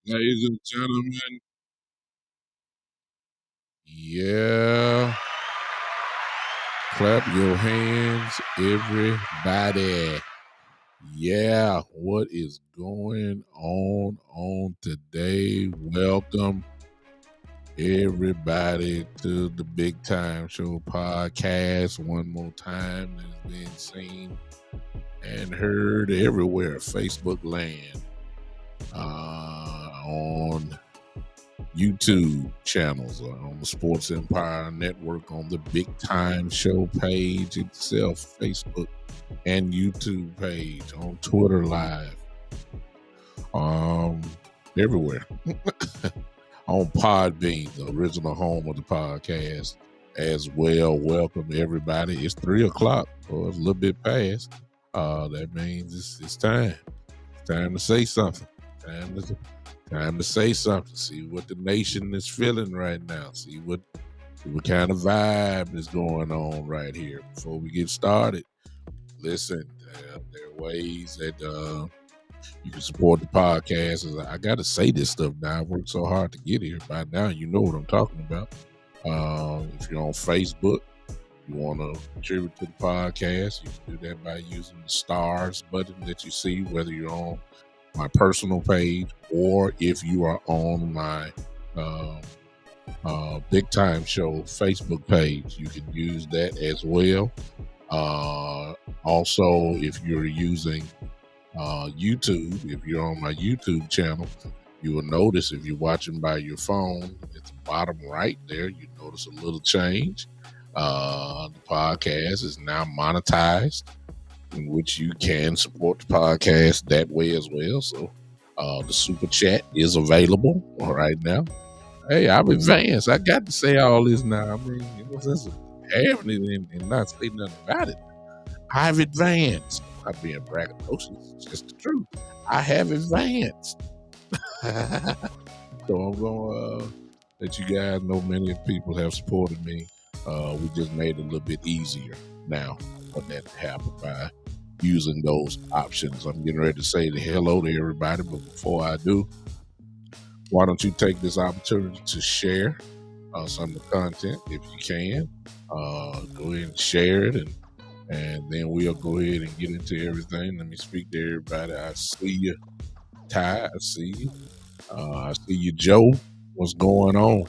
Ladies and gentlemen, yeah, clap your hands, everybody. Yeah, what is going on today? Welcome everybody to the Big Time Show podcast. One more time, it's been seen and heard everywhere, Facebook land, on YouTube channels, on the Sports Empire Network, on the Big Time Show page itself, Facebook and YouTube page, on Twitter Live, everywhere. On Podbean, the original home of the podcast, as well. Welcome everybody. It's 3:00, or it's a little bit past. That means it's time. It's time to say something. Time to say something. See what the nation is feeling right now. See what kind of vibe is going on right here. Before we get started, listen, there are ways that you can support the podcast. I got to say this stuff now. I worked so hard to get here. By now, you know what I'm talking about. If you're on Facebook, you want to contribute to the podcast, you can do that by using the stars button that you see, whether you're on my personal page or if you are on my Big Time Show Facebook page. You can use that as well. Also, if you're using YouTube, if you're on my YouTube channel, you will notice, if you're watching by your phone, at the bottom right there, you notice a little change. The podcast is now monetized, in which you can support the podcast that way as well. So the super chat is available right now. Hey, I've advanced. I got to say all this now. I mean, it was just having it and not say nothing about it. I've advanced. I'm not being braggadocious. It's just the truth. I have advanced. So I'm going to let you guys know many people have supported me. We just made it a little bit easier now for that to happen by using those options. I'm getting ready to say hello to everybody, but before I do, why don't you take this opportunity to share some of the content if you can. Go ahead and share it, and then we'll go ahead and get into everything. Let me speak to everybody. I see you, Ty. I see you. I see you, Joe. What's going on?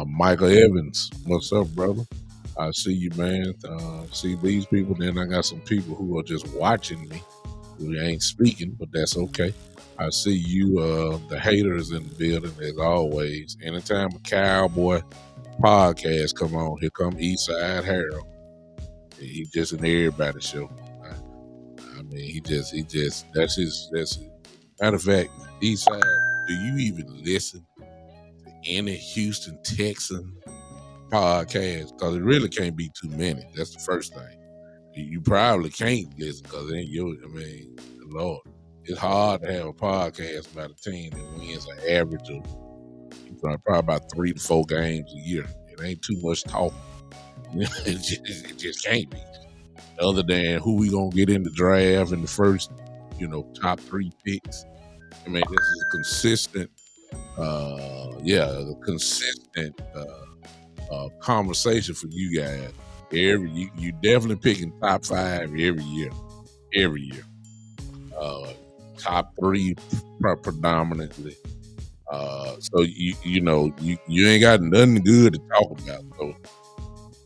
Michael Evans, what's up, brother? I see you, man. See these people. Then I got some people who are just watching me, who ain't speaking, but that's okay. I see you, the haters in the building, as always. Anytime a Cowboy podcast come on, here come Eastside Harold. He just an everybody show. I mean, he just, that's his. Matter of fact, Eastside, do you even listen to any Houston Texan podcast? Because it really can't be too many. That's the first thing. You probably can't listen because then Lord, it's hard to have a podcast about a team that wins an average of probably about 3 to 4 games a year. It ain't too much talking. It just can't be. Other than who we gonna get in the draft in the first, top 3 picks. This is consistent. Consistent conversation for you guys. You definitely picking top 5 every year. Top 3 predominantly. So you ain't got nothing good to talk about. So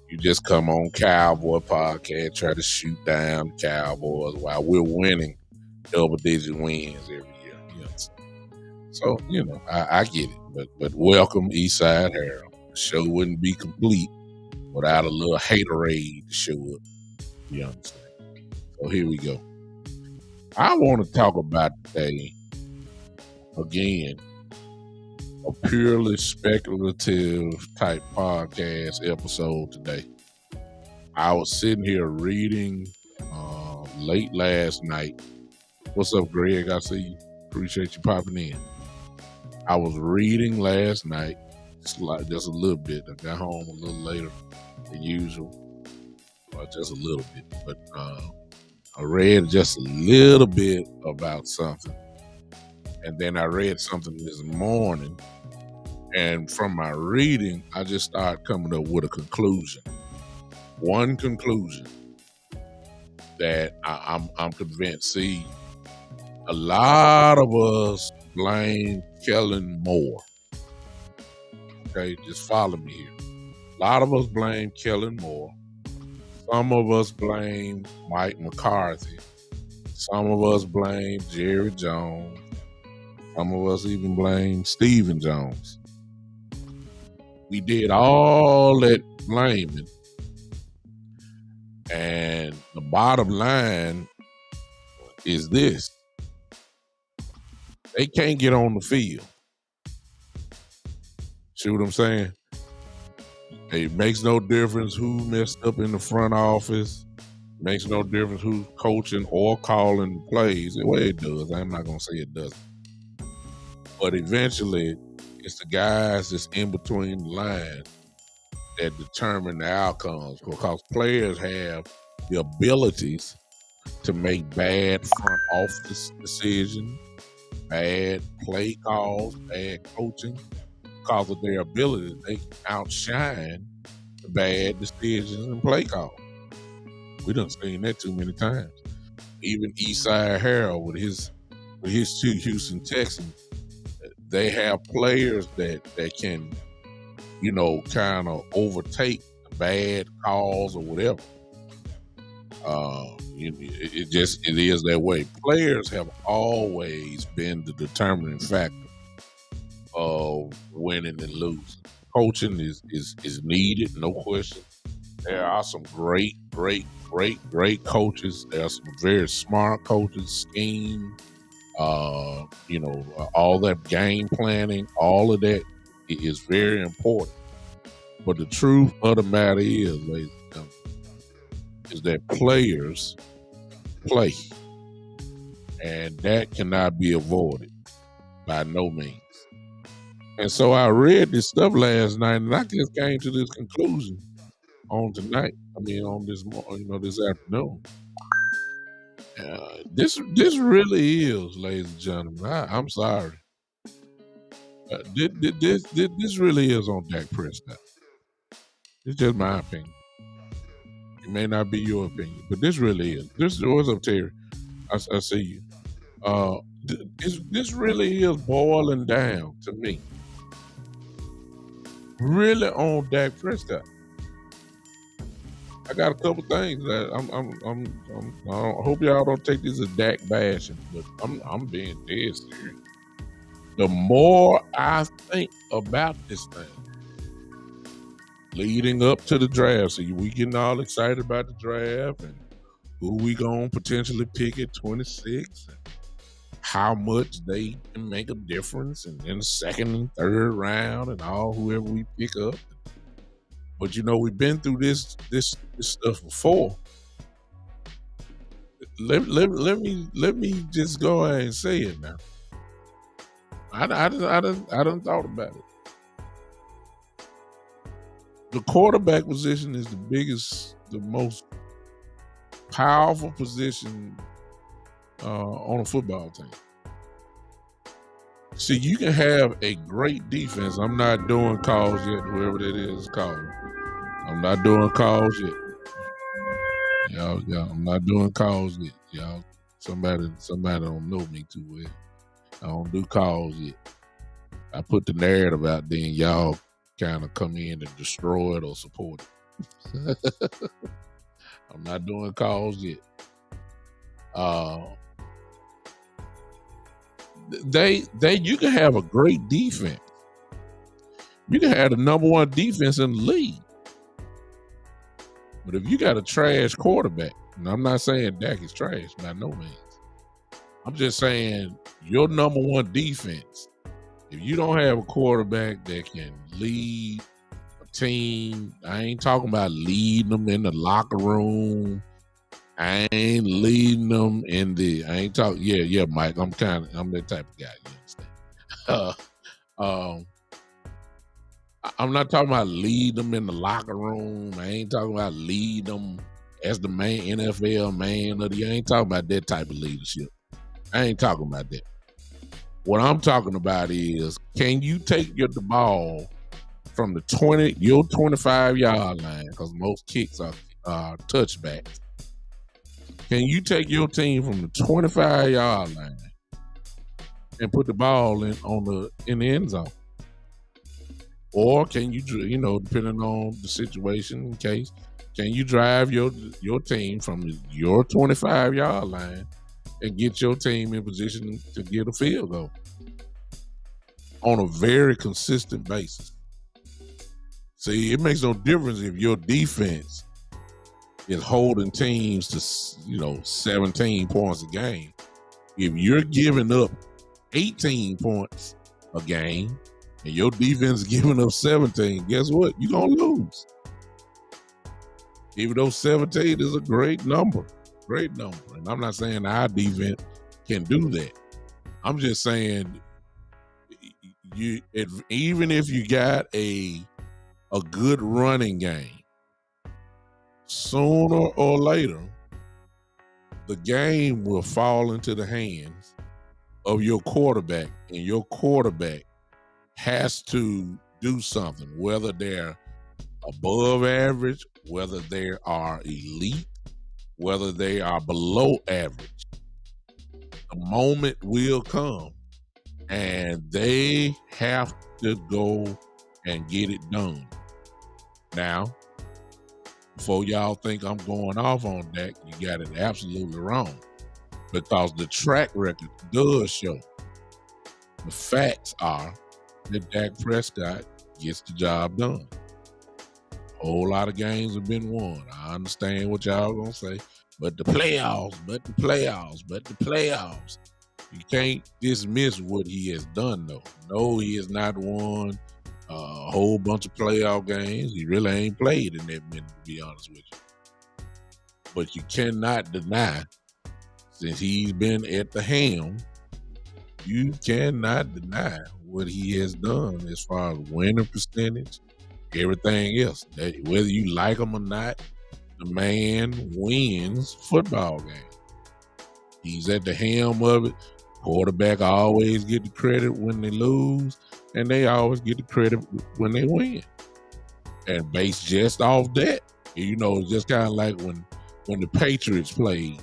you just come on Cowboy podcast, try to shoot down the Cowboys while we're winning double-digit wins every year. So I get it, but welcome Eastside Harold. The show wouldn't be complete without a little haterade to show up. You understand? So here we go. I want to talk about today, again, a purely speculative type podcast episode today. I was sitting here reading late last night. What's up, Greg? I see you. Appreciate you popping in. I was reading last night, just a little bit. I got home a little later than usual, just a little bit. But I read just a little bit about something. And then I read something this morning. And from my reading, I just started coming up with a conclusion. One conclusion that I'm convinced. See, a lot of us blame Kellen Moore. Okay, just follow me here. A lot of us blame Kellen Moore. Some of us blame Mike McCarthy. Some of us blame Jerry Jones. Some of us even blame Stephen Jones. We did all that blaming. And the bottom line is this. They can't get on the field. See what I'm saying? It makes no difference who messed up in the front office. It makes no difference who's coaching or calling the plays. Well, it does. I'm not going to say it doesn't. But eventually, it's the guys that's in between the lines that determine the outcomes, because players have the abilities to make bad front office decisions, bad play calls, bad coaching. Because of their ability, they can outshine the bad decisions and play calls. We done seen that too many times. Even Eastside Harold with his 2 Houston Texans, they have players that can, kind of overtake the bad calls or whatever. It is that way. Players have always been the determining factor of winning and losing. Coaching is needed, no question. There are some great coaches. There are some very smart coaches, scheme, all that game planning, all of that is very important. But the truth of the matter is, ladies and gentlemen, is that players play. And that cannot be avoided by no means. And so I read this stuff last night, and I just came to this conclusion on this afternoon. This really is, ladies and gentlemen. I'm sorry. This really is on Dak Prescott. It's just my opinion. It may not be your opinion, but this really is. What's up, Terry? I see you. This really is boiling down to me. Really on Dak Prescott. I got a couple things that I hope y'all don't take this as Dak bashing, but I'm being dead serious. The more I think about this thing, leading up to the draft, so we getting all excited about the draft and who we gonna potentially pick at 26, and how much they can make a difference, and in the second and third round, and all whoever we pick up. But we've been through this stuff before, let me just go ahead and say it now. I done thought about it. The quarterback position is the biggest, the most powerful position on a football team. See, you can have a great defense. I'm not doing calls yet, whoever that is calling. I'm not doing calls yet. Y'all, I'm not doing calls yet. Y'all, somebody don't know me too well. I don't do calls yet. I put the narrative out there and y'all kind of come in and destroy it or support it. I'm not doing calls yet. You can have a great defense. You can have the number one defense in the league. But if you got a trash quarterback, and I'm not saying Dak is trash by no means. I'm just saying your number one defense, if you don't have a quarterback that can lead a team, I ain't talking about leading them in the locker room. I ain't leading them in the. I ain't talking. Yeah, Mike. I'm that type of guy. You understand? I'm not talking about leading them in the locker room. I ain't talking about leading them as the main NFL man of the. I ain't talking about that type of leadership. I ain't talking about that. What I'm talking about is, can you take the ball from the 25-yard line, because most kicks are touchbacks. Can you take your team from the 25-yard line and put the ball in the end zone? Or can you, depending on the situation in case, can you drive your team from your 25-yard line and get your team in position to get a field goal on a very consistent basis? See, it makes no difference if your defense is holding teams to 17 points a game. If you're giving up 18 points a game and your defense is giving up 17, guess what? You're going to lose. Even though 17 is a great number. And I'm not saying our defense can do that. I'm just saying, even if you got a good running game, sooner or later, the game will fall into the hands of your quarterback, and your quarterback has to do something, whether they're above average, whether they are elite, whether they are below average. The moment will come, and they have to go and get it done. Now, before y'all think I'm going off on that, you got it absolutely wrong, because the track record does show. The facts are that Dak Prescott gets the job done. A whole lot of games have been won. I understand what y'all gonna say, but the playoffs. You can't dismiss what he has done, though. No, he has not won a whole bunch of playoff games. He really ain't played in that many, to be honest with you. But you cannot deny, since he's been at the helm, you cannot deny what he has done as far as winning percentage, everything else. Whether you like him or not, the man wins football games. He's at the helm of it. Quarterback always get the credit when they lose, and they always get the credit when they win. And based just off that, it's just kind of like when the Patriots played,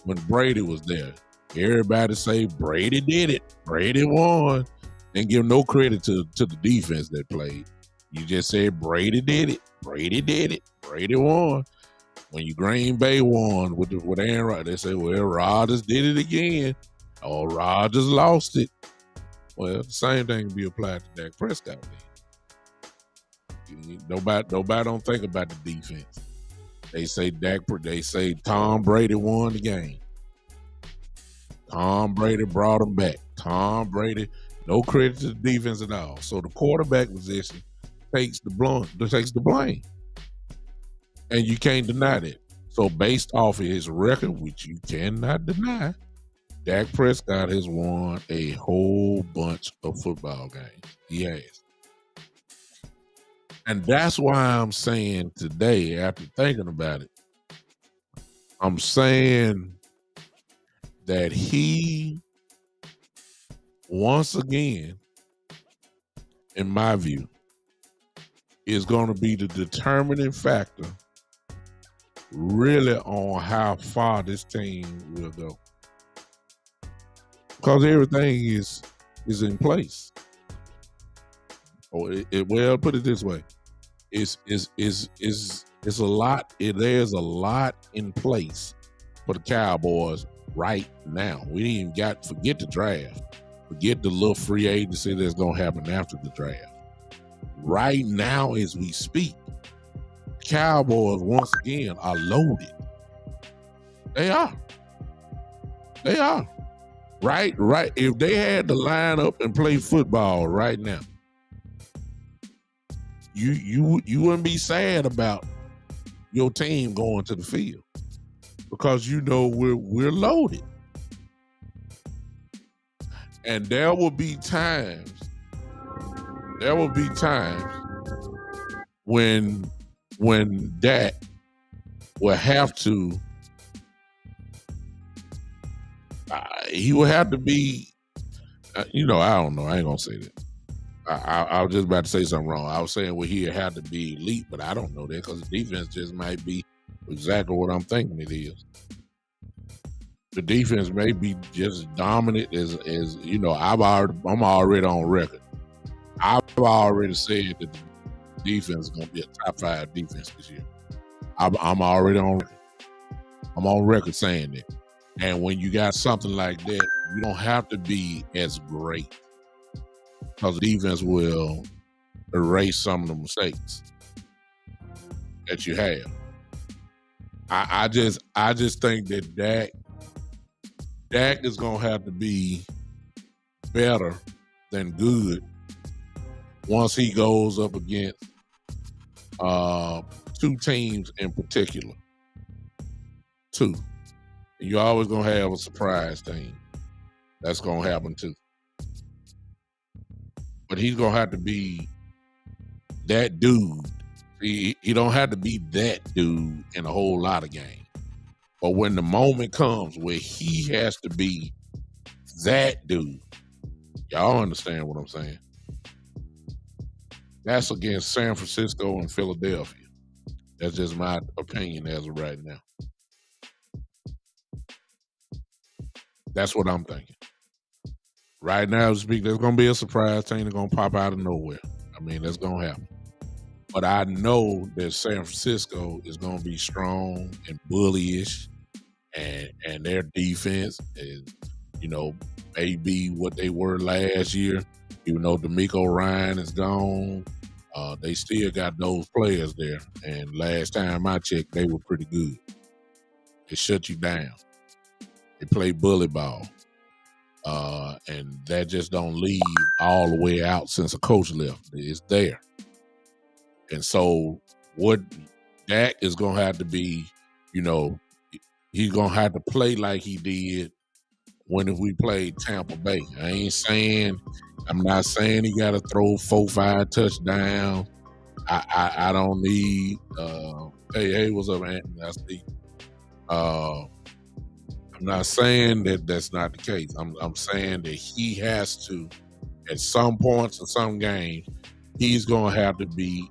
when Brady was there. Everybody say Brady did it. Brady won. And give no credit to the defense that played. You just said Brady did it. Brady did it. Brady won. When Green Bay won with Aaron Rodgers, they say, well, Rodgers did it again. Oh, Rodgers lost it. Well, the same thing can be applied to Dak Prescott. Nobody don't think about the defense. They say Tom Brady won the game. Tom Brady brought him back. Tom Brady, no credit to the defense at all. So the quarterback position takes the blame. And you can't deny that. So based off of his record, which you cannot deny, Dak Prescott has won a whole bunch of football games. He has. And that's why I'm saying today, after thinking about it, I'm saying that he, once again, in my view, is going to be the determining factor really on how far this team will go. Because everything is in place. Well, put it this way. It's a lot. There's a lot in place for the Cowboys right now. We didn't even forget the draft. Forget the little free agency that's going to happen after the draft. Right now, as we speak, Cowboys once again are loaded. They are. Right. If they had to line up and play football right now, you wouldn't be sad about your team going to the field because you know we're loaded. And there will be times when Dak will have to he will have to be I don't know. I ain't gonna say that. I was just about to say something wrong. I was saying he'll have to be elite, but I don't know that because the defense just might be exactly what I'm thinking it is. The defense may be just dominant as I'm already on record. I've already said that the defense is going to be a top 5 defense this year. I'm already on record. I'm on record saying that. And when you got something like that, you don't have to be as great because the defense will erase some of the mistakes that you have. I just think that Dak is going to have to be better than good once he goes up against 2 teams in particular. 2. And you're always going to have a surprise team. That's going to happen too. But he's going to have to be that dude. He don't have to be that dude in a whole lot of games. But when the moment comes where he has to be that dude, y'all understand what I'm saying? That's against San Francisco and Philadelphia. That's just my opinion as of right now. That's what I'm thinking. Right now, there's going to be a surprise team that's going to pop out of nowhere. I mean, that's going to happen. But I know that San Francisco is going to be strong and bullyish, and their defense is, maybe what they were last year. Even though D'Amico Ryan is gone, they still got those players there. And last time I checked, they were pretty good. They shut you down. They play bully ball. And that just don't leave all the way out since a coach left. It's there. And so what Dak is going to have to be, he's going to have to play like he did if we played Tampa Bay. I'm not saying he got to throw 4-5 touchdowns. I don't need, hey, what's up, Anthony? That's the, I'm not saying that that's not the case. I'm saying that he has to, at some points in some games, he's going to have to be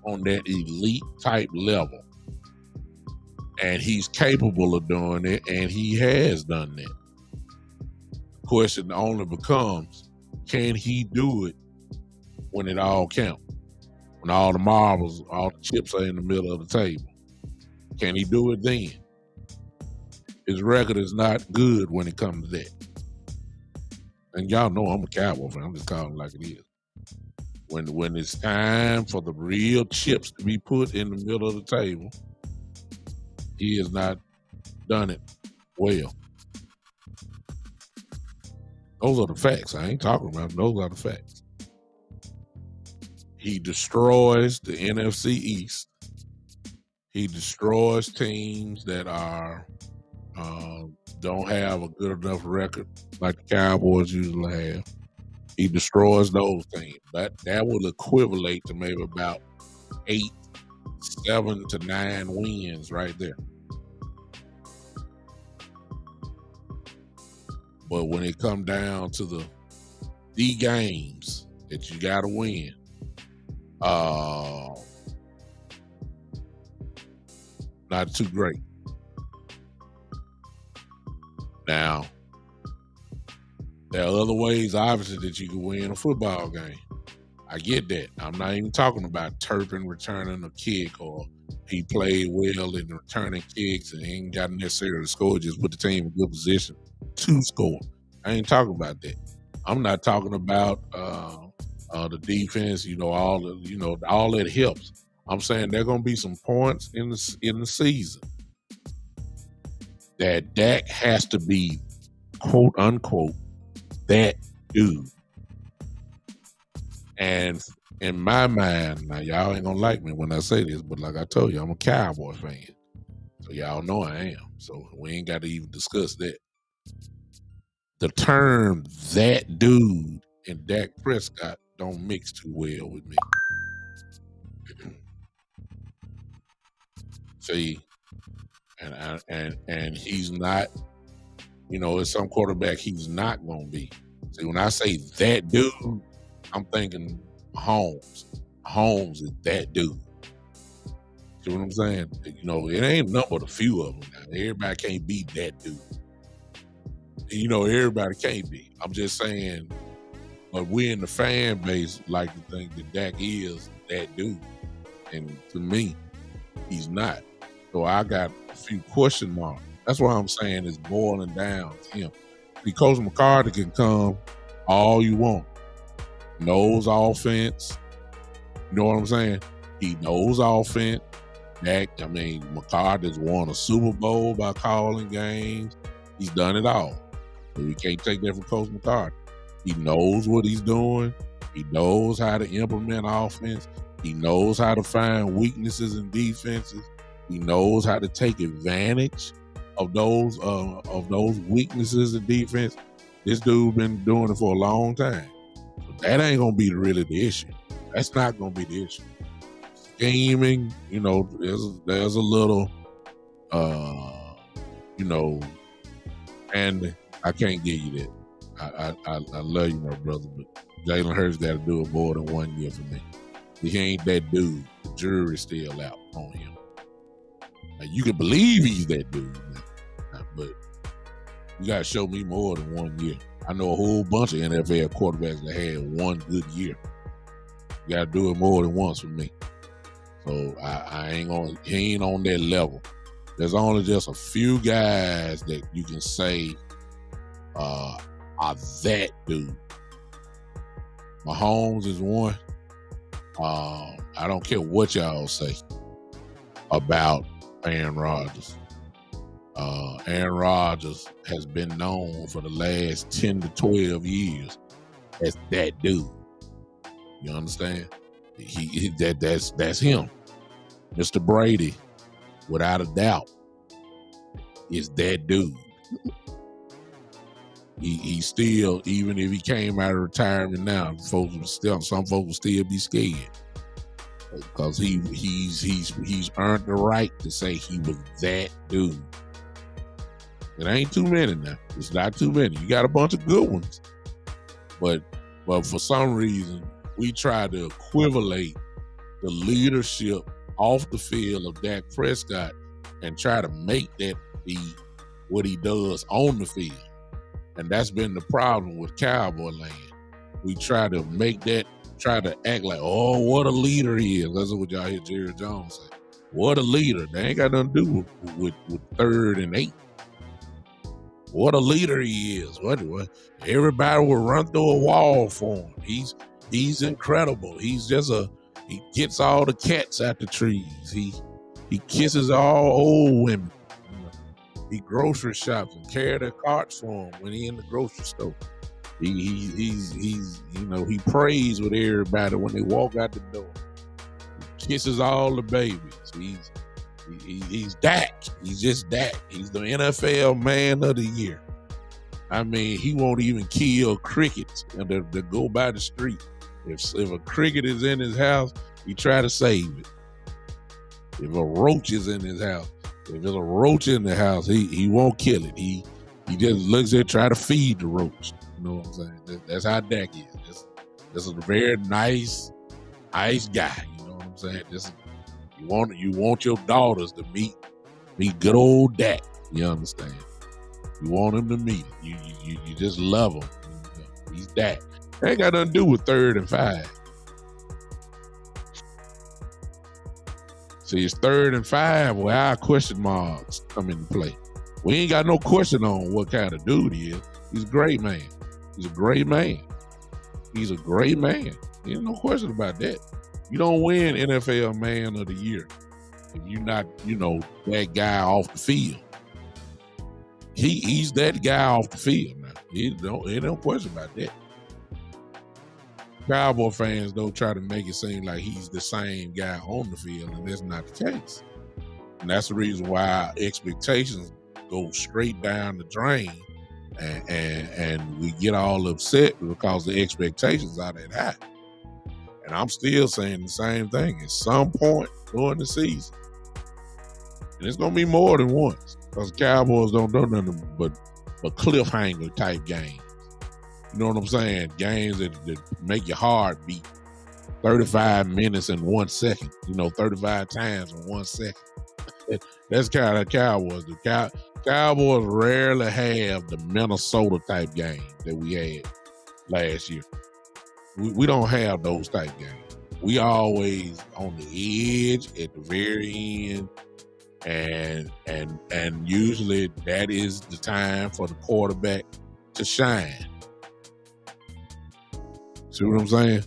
on that elite type level. And he's capable of doing it, and he has done that. The question only becomes, can he do it when it all counts? When all the marbles, all the chips are in the middle of the table? Can he do it then? His record is not good when it comes to that. And y'all know I'm a Cowboy fan. I'm just calling it like it is. When it's time for the real chips to be put in the middle of the table, he has not done it well. Those are the facts. I ain't talking about them. Those are the facts. He destroys the NFC East. He destroys teams that are don't have a good enough record like the Cowboys usually have. He destroys those teams. That will equivalent to maybe about 8, 7 to 9 wins right there. But when it come down to the games that you got to win, not too great. Now, there are other ways, obviously, that you can win a football game. I get that. I'm not even talking about Turpin returning a kick or he played well in returning kicks and he ain't got necessarily to score, just put the team in good position to score. I ain't talking about that. I'm not talking about the defense, all that helps. I'm saying there are going to be some points in the season that Dak has to be, quote unquote, that dude. And in my mind, now y'all ain't gonna like me when I say this, but like I told you, I'm a Cowboy fan. So y'all know I am. So we ain't got to even discuss that. The term "that dude" and Dak Prescott don't mix too well with me. See, and he's not, as some quarterback he's not gonna be. See, when I say that dude, I'm thinking Holmes. Holmes is that dude. See what I'm saying? It ain't nothing but a few of them now. Everybody can't be that dude. Everybody can't be. I'm just saying, but we in the fan base like to think that Dak is that dude. And to me, he's not. So I got a few question marks. That's why I'm saying it's boiling down to him. Because McCarthy can come all you want. Knows offense. You know what I'm saying? He knows offense. McCarthy's won a Super Bowl by calling games. He's done it all. But we can't take that from Coach McCarthy. He knows what he's doing. He knows how to implement offense. He knows how to find weaknesses in defenses. He knows how to take advantage of those weaknesses in defense. This dude been doing it for a long time. So that ain't gonna be really the issue. That's not gonna be the issue. Scheming, there's a little, and I can't give you that. I love you, my brother, but Jalen Hurts got to do it more than 1 year for me. He ain't that dude. The jury's still out on him. Now, you can believe he's that dude, but you got to show me more than 1 year. I know a whole bunch of NFL quarterbacks that had one good year. You got to do it more than once for me. So he ain't on that level. There's only just a few guys that you can say are that dude. Mahomes is one. I don't care what y'all say about Aaron Rodgers. Aaron Rodgers has been known for the last 10 to 12 years as that dude. You understand? That's him. Mr. Brady, without a doubt, is that dude. He still, even if he came out of retirement now, some folks will still be scared because he's earned the right to say he was that dude. It ain't too many now. It's not too many. You got a bunch of good ones, but for some reason we try to equivalate the leadership off the field of Dak Prescott and try to make that be what he does on the field. And that's been the problem with Cowboy land. We try to act like, oh, what a leader he is. That's what y'all hear Jerry Jones say. What a leader. They ain't got nothing to do with 3rd and 8. What a leader he is. What everybody will run through a wall for him. He's incredible. He gets all the cats out the trees. He kisses all old women. He grocery shops and carry their carts for him when he in the grocery store. He prays with everybody when they walk out the door. He kisses all the babies. He's Dak. He's just Dak. He's the NFL Man of the Year. I mean, he won't even kill crickets that go by the street. If a cricket is in his house, he try to save it. If a roach is in his house, if there's a roach in the house, he won't kill it. He just looks at try to feed the roach. You know what I'm saying? That's how Dak is. This is a very nice guy. You know what I'm saying? You want your daughters to meet good old Dak. You understand? You want him to meet it. You just love him. He's Dak. That ain't got nothing to do with 3rd and 5. See, it's 3rd and 5 where our question marks come into play. We ain't got no question on what kind of dude he is. He's a great man. He's a great man. He's a great man. There's no question about that. You don't win NFL Man of the Year if you're not, that guy off the field. He's that guy off the field now. Ain't no question about that. Cowboy fans don't try to make it seem like he's the same guy on the field, and that's not the case. And that's the reason why our expectations go straight down the drain, and we get all upset because the expectations are that high. And I'm still saying the same thing at some point during the season. And it's going to be more than once because Cowboys don't do nothing but cliffhanger type games. You know what I'm saying? Games that make your heart beat 35 minutes in 1 second. 35 times in 1 second. That's kind of Cowboys. The Cowboys rarely have the Minnesota type game that we had last year. We don't have those type games. We always on the edge at the very end, and usually that is the time for the quarterback to shine. See what I'm saying?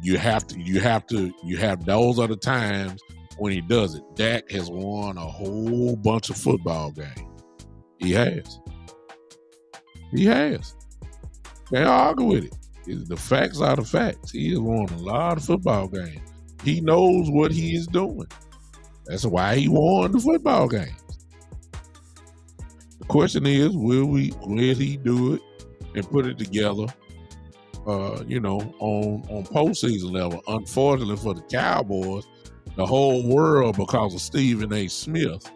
You have those are the times when he does it. Dak has won a whole bunch of football games. He has. Can't argue with it. The facts are the facts. He has won a lot of football games. He knows what he is doing. That's why he won the football games. The question is, will he do it and put it together, on postseason level? Unfortunately for the Cowboys, the whole world, because of Stephen A. Smith,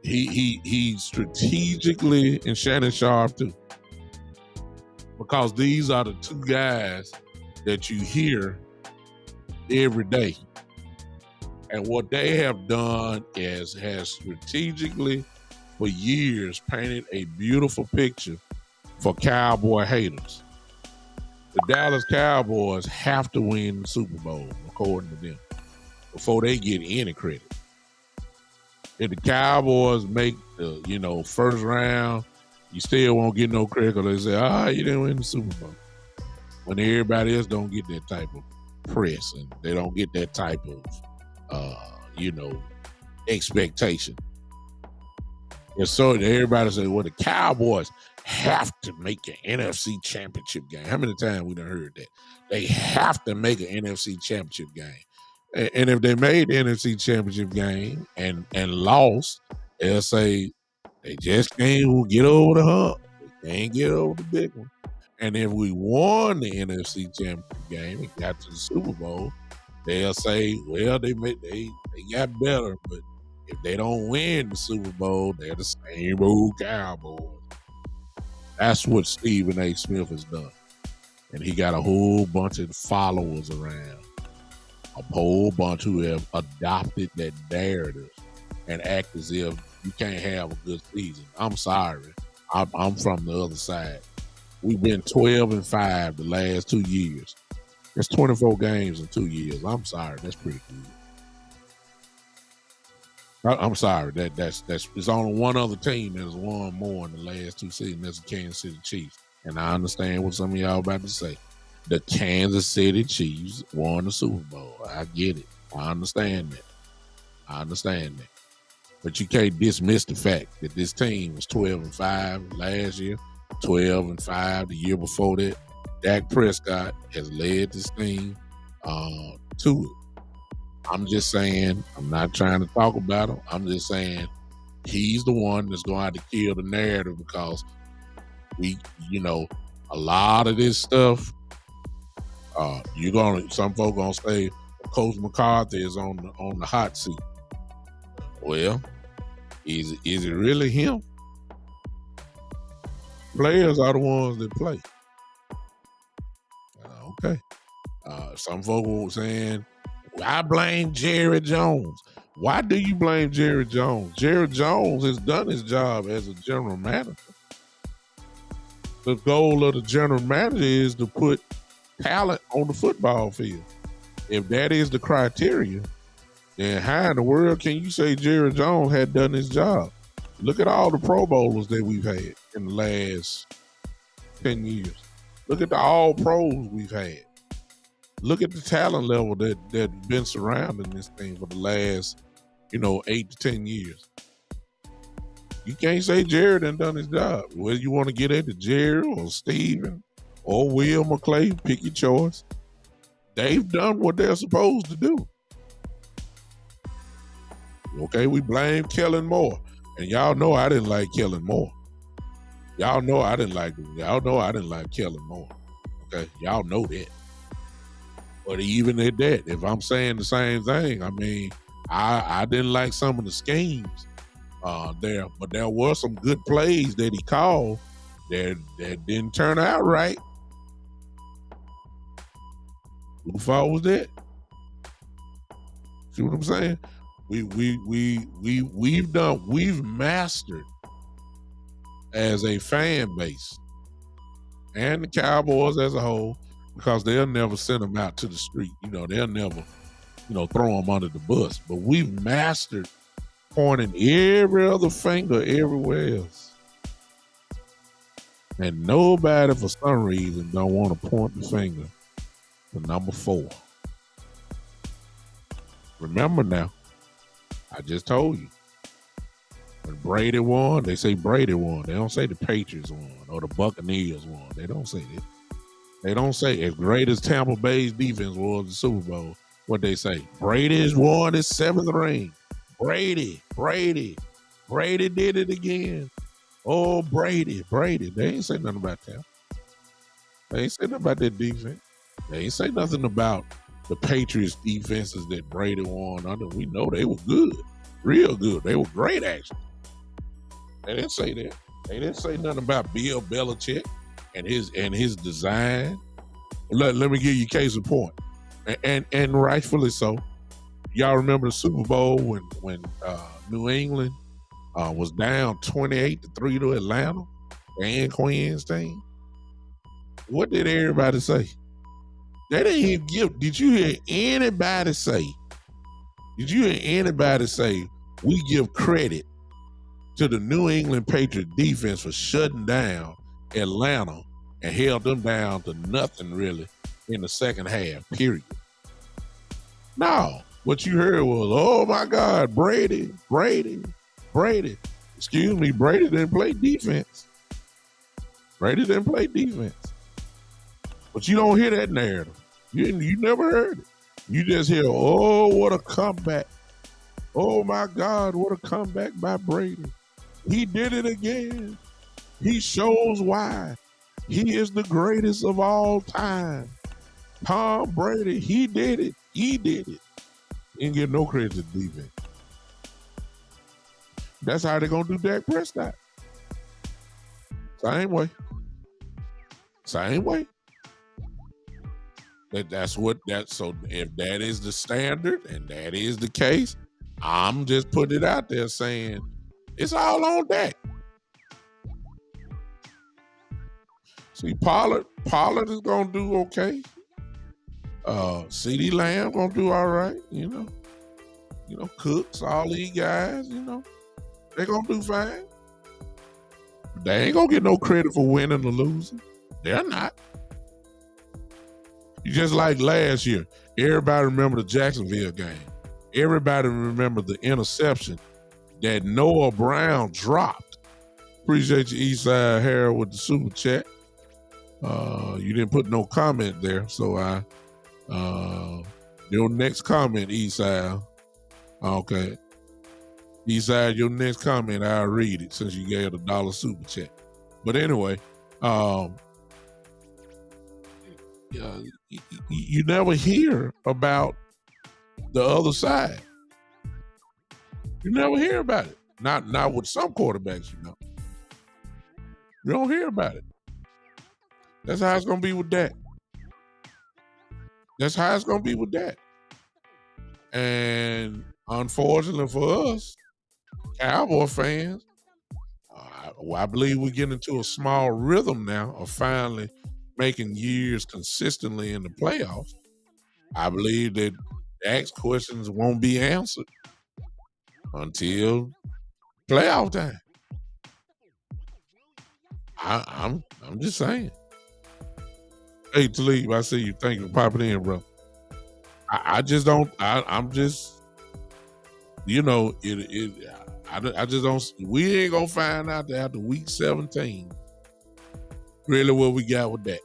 he strategically, and Shannon Sharp too, because these are the two guys that you hear every day. And what they have done has strategically for years painted a beautiful picture for Cowboy haters. The Dallas Cowboys have to win the Super Bowl, according to them, before they get any credit. If the Cowboys make the first round, you still won't get no credit because they say, you didn't win the Super Bowl. When everybody else don't get that type of press and they don't get that type of, expectation. And so everybody say, well, the Cowboys have to make an NFC championship game. How many times we done heard that? They have to make an NFC championship game. And if they made the NFC championship game and lost, they'll say they just can't get over the hump. They can't get over the big one. And if we won the NFC championship game and got to the Super Bowl, they'll say, well, they got better, but if they don't win the Super Bowl, they're the same old Cowboys. That's what Stephen A. Smith has done. And he got a whole bunch of followers around, a whole bunch who have adopted that narrative and act as if you can't have a good season. I'm sorry. I'm from the other side. We've been 12-5 the last 2 years. That's 24 games in 2 years. I'm sorry. That's pretty good. I'm sorry. That's there's only one other team that has won more in the last 2 seasons. That's the Kansas City Chiefs. And I understand what some of y'all about to say. The Kansas City Chiefs won the Super Bowl. I get it. I understand that. But you can't dismiss the fact that this team was 12-5 last year, 12-5 the year before that. Dak Prescott has led this team to it. I'm just saying, I'm not trying to talk about him. I'm just saying he's the one that's going to have to kill the narrative because we, you know, a lot of this stuff, some folk gonna say Coach McCarthy is on the hot seat. Well, is it really him? Players are the ones that play. Okay. Some folk were saying, I blame Jerry Jones. Why do you blame Jerry Jones? Jerry Jones has done his job as a general manager. The goal of the general manager is to put talent on the football field. If that is the criteria, then how in the world can you say Jerry Jones had done his job? Look at all the Pro Bowlers that we've had in the last 10 years. Look at the all pros we've had. Look at the talent level that's been surrounding this thing for the last, 8 to 10 years. You can't say Jerry done his job. Whether you want to get at the Jerry or Steven or Will McClay, pick your choice. They've done what they're supposed to do. Okay, we blame Kellen Moore. And y'all know I didn't like Kellen Moore. Y'all know I didn't like Kellen Moore. Okay, y'all know that. But even at that, if I'm saying the same thing, I mean, I didn't like some of the schemes there, but there were some good plays that he called that didn't turn out right. Who fault was that? See what I'm saying? We've mastered as a fan base and the Cowboys as a whole, because they'll never send them out to the street. They'll never, throw them under the bus. But we've mastered pointing every other finger everywhere else. And nobody, for some reason, don't want to point the finger to number 4. Remember now, I just told you. When Brady won, they say Brady won. They don't say the Patriots won or the Buccaneers won. They don't say that. They don't say as great as Tampa Bay's defense was in the Super Bowl. What they say? Brady's won his 7th ring. Brady did it again. Oh, Brady. They ain't say nothing about Tampa. They ain't say nothing about that defense. They ain't say nothing about the Patriots defenses that Brady won under. We know they were good. Real good. They were great, actually. They didn't say that. They didn't say nothing about Bill Belichick and his design. Let me give you case in point. And rightfully so. Y'all remember the Super Bowl when New England was down 28-3 to Atlanta, Dan Quinn's team? What did everybody say? They didn't even give. Did you hear anybody say? We give credit to the New England Patriot defense for shutting down Atlanta and held them down to nothing really in the second half, period? No. What you heard was, oh my God, Brady. Excuse me, Brady didn't play defense. But you don't hear that narrative. You never heard it. You just hear, oh, what a comeback. Oh my God, what a comeback by Brady. He did it again. He shows why. He is the greatest of all time. Tom Brady, he did it. He didn't give no credit to the defense. That's how they're going to do Dak Prescott. Same way. So if that is the standard and that is the case, I'm just putting it out there saying it's all on Dak. See, Pollard is going to do okay. CeeDee Lamb going to do all right, Cooks, all these guys, they're going to do fine. They ain't going to get no credit for winning or losing. They're not. Just like last year, everybody remember the Jacksonville game. Everybody remember the interception that Noah Brown dropped. Appreciate you, Eastside Harold, with the super chat. You didn't put no comment there, so I Your next comment, Eastside. Okay. Eastside, your next comment, I'll read it since you gave $1 super chat. But anyway, you never hear about the other side. You never hear about it. Not with some quarterbacks, you know. You don't hear about it. That's how it's gonna be with Dak. That's how it's gonna be with Dak. And unfortunately for us, Cowboy fans, I believe we're getting into a small rhythm now of finally making years consistently in the playoffs. I believe that Dak's questions won't be answered until playoff time. I'm just saying. Hey, Talib, I see you. Thank you for popping in, bro. I just don't. I'm just, you know, I just don't. We ain't gonna find out that after week 17 really what we got with that.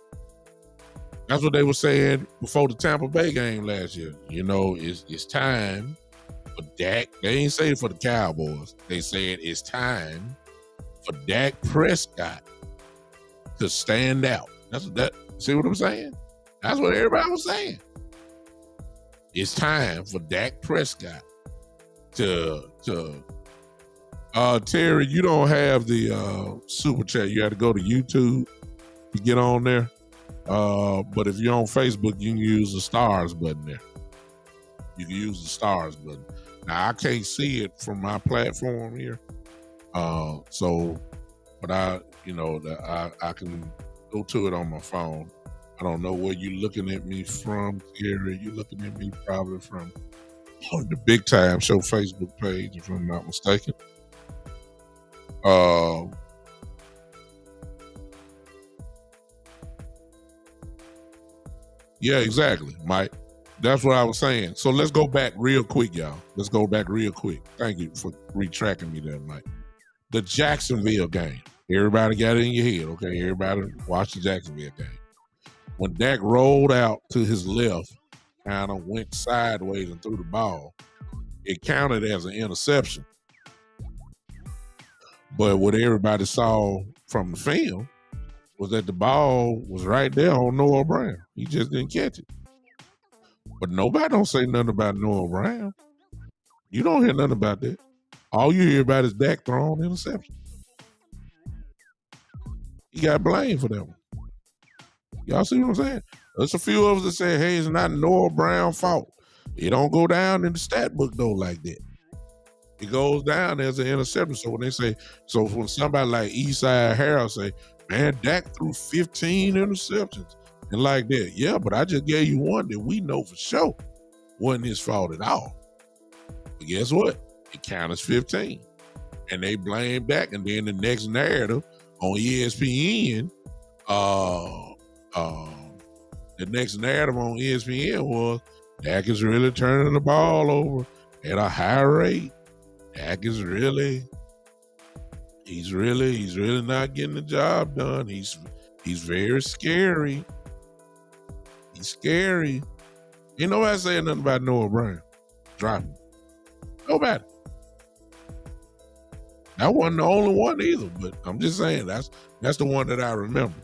That's what they were saying before the Tampa Bay game last year. You know, it's time for Dak. They ain't say it for the Cowboys. They said it's time for Dak Prescott to stand out. That's what that. See what I'm saying? That's what everybody was saying. It's time for Dak Prescott to Terry, you don't have the super chat. You have to go to YouTube to get on there. But if you're on Facebook, you can use the stars button there. You can use the stars button. Now I can't see it from my platform here. But I can go to it on my phone. I don't know where you're looking at me from, Terry. You're looking at me probably from the Big Time Show Facebook page, if I'm not mistaken. Yeah, exactly, Mike. That's what I was saying. So let's go back real quick, y'all. Let's go back real quick. Thank you for retracking me there, Mike. The Jacksonville game. Everybody got it in your head, okay? Everybody watch the Jacksonville game. When Dak rolled out to his left, kind of went sideways and threw the ball, it counted as an interception. But what everybody saw from the film was that the ball was right there on Noah Brown. He just didn't catch it. But nobody don't say nothing about Noah Brown. You don't hear nothing about that. All you hear about is Dak throwing interception. He got blamed for that one. Y'all see what I'm saying? There's a few of us that say, hey, it's not Noah Brown's fault. It don't go down in the stat book, though, like that. It goes down as an interception. So when they say, so when somebody like Eastside Harold say, man, Dak threw 15 interceptions and like that. Yeah, but I just gave you one that we know for sure wasn't his fault at all. But guess what? It counts as 15. And they blame Dak. And then the next narrative on ESPN, the next narrative on ESPN was Dak is really turning the ball over at a high rate. Dak is really not getting the job done. He's very scary. He's scary. Ain't nobody saying nothing about Noah Brown dropping. Nobody. That wasn't the only one either, but I'm just saying that's the one that I remember.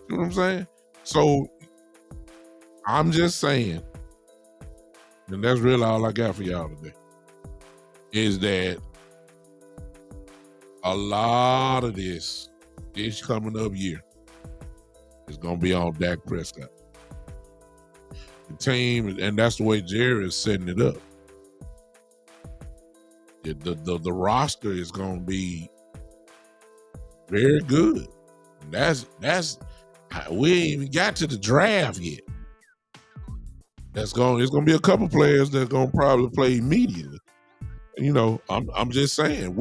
You know what I'm saying? So I'm just saying, and that's really all I got for y'all today, is that a lot of this coming up year is going to be on Dak Prescott. The team, and that's the way Jerry is setting it up. The roster is going to be very good. That's we ain't even got to the draft yet. There's going to be a couple players that are going to probably play immediately. You know, I'm just saying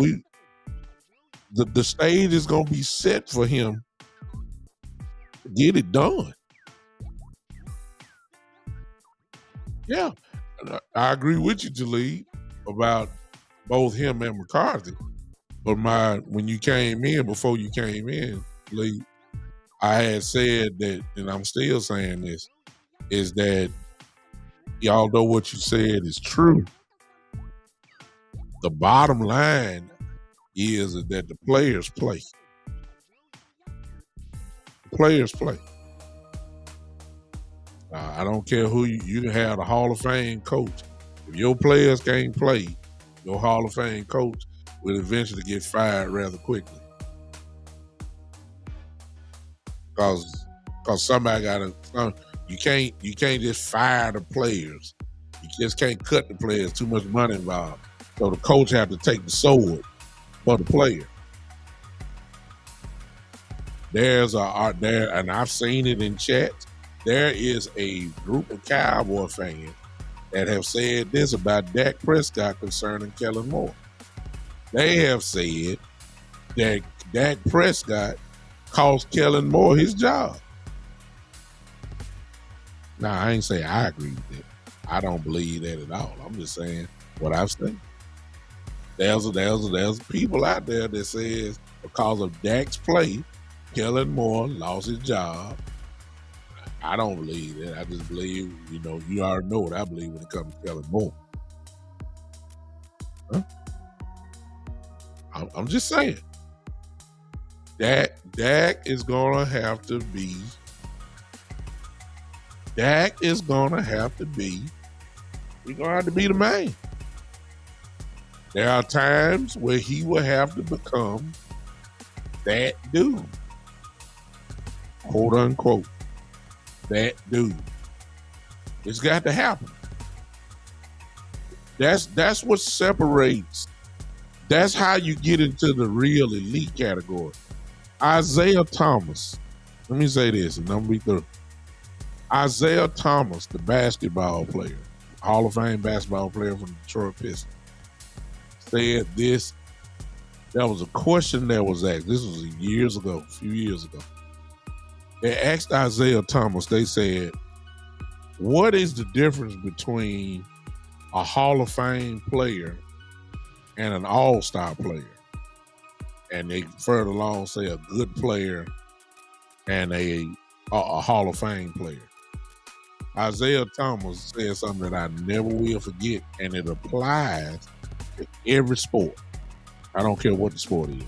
the stage is going to be set for him to get it done. Yeah, I agree with you, Jaleel, about both him and McCarthy. But when you came in, before you came in, Lee, I had said that, and I'm still saying this, is that Y'all know what you said is true. The bottom line is that the players play. The players play. I don't care who you can have the Hall of Fame coach. If your players can't play, your Hall of Fame coach will eventually get fired rather quickly. Cause somebody you can't just fire the players. You just can't cut the players. Too much money involved. So the coach have to take the sword for the player. There's there, and I've seen it in chats. There is a group of Cowboy fans that have said this about Dak Prescott concerning Kellen Moore. They have said that Dak Prescott cost Kellen Moore his job. Now, I ain't saying I agree with it. I don't believe that at all. I'm just saying what I've seen. There's people out there that says because of Dak's play, Kellen Moore lost his job. I don't believe that. I just believe, you already know what I believe when it comes to Kellen Moore. Huh? I'm just saying. Dak is gonna have to be. Dak is gonna have to be. He's gonna have to be the man. There are times where he will have to become that dude, quote unquote. That dude. It's got to happen. That's what separates. That's how you get into the real elite category. Isaiah Thomas. Let me say this, and I'm gonna be through. Isaiah Thomas, the basketball player, Hall of Fame basketball player from the Detroit Pistons, said this. That was a question that was asked. This was a few years ago. They asked Isaiah Thomas, they said, what is the difference between a Hall of Fame player and an all-star player? And they further along say a good player and a Hall of Fame player. Isaiah Thomas said something that I never will forget, and it applies to every sport. I don't care what the sport is.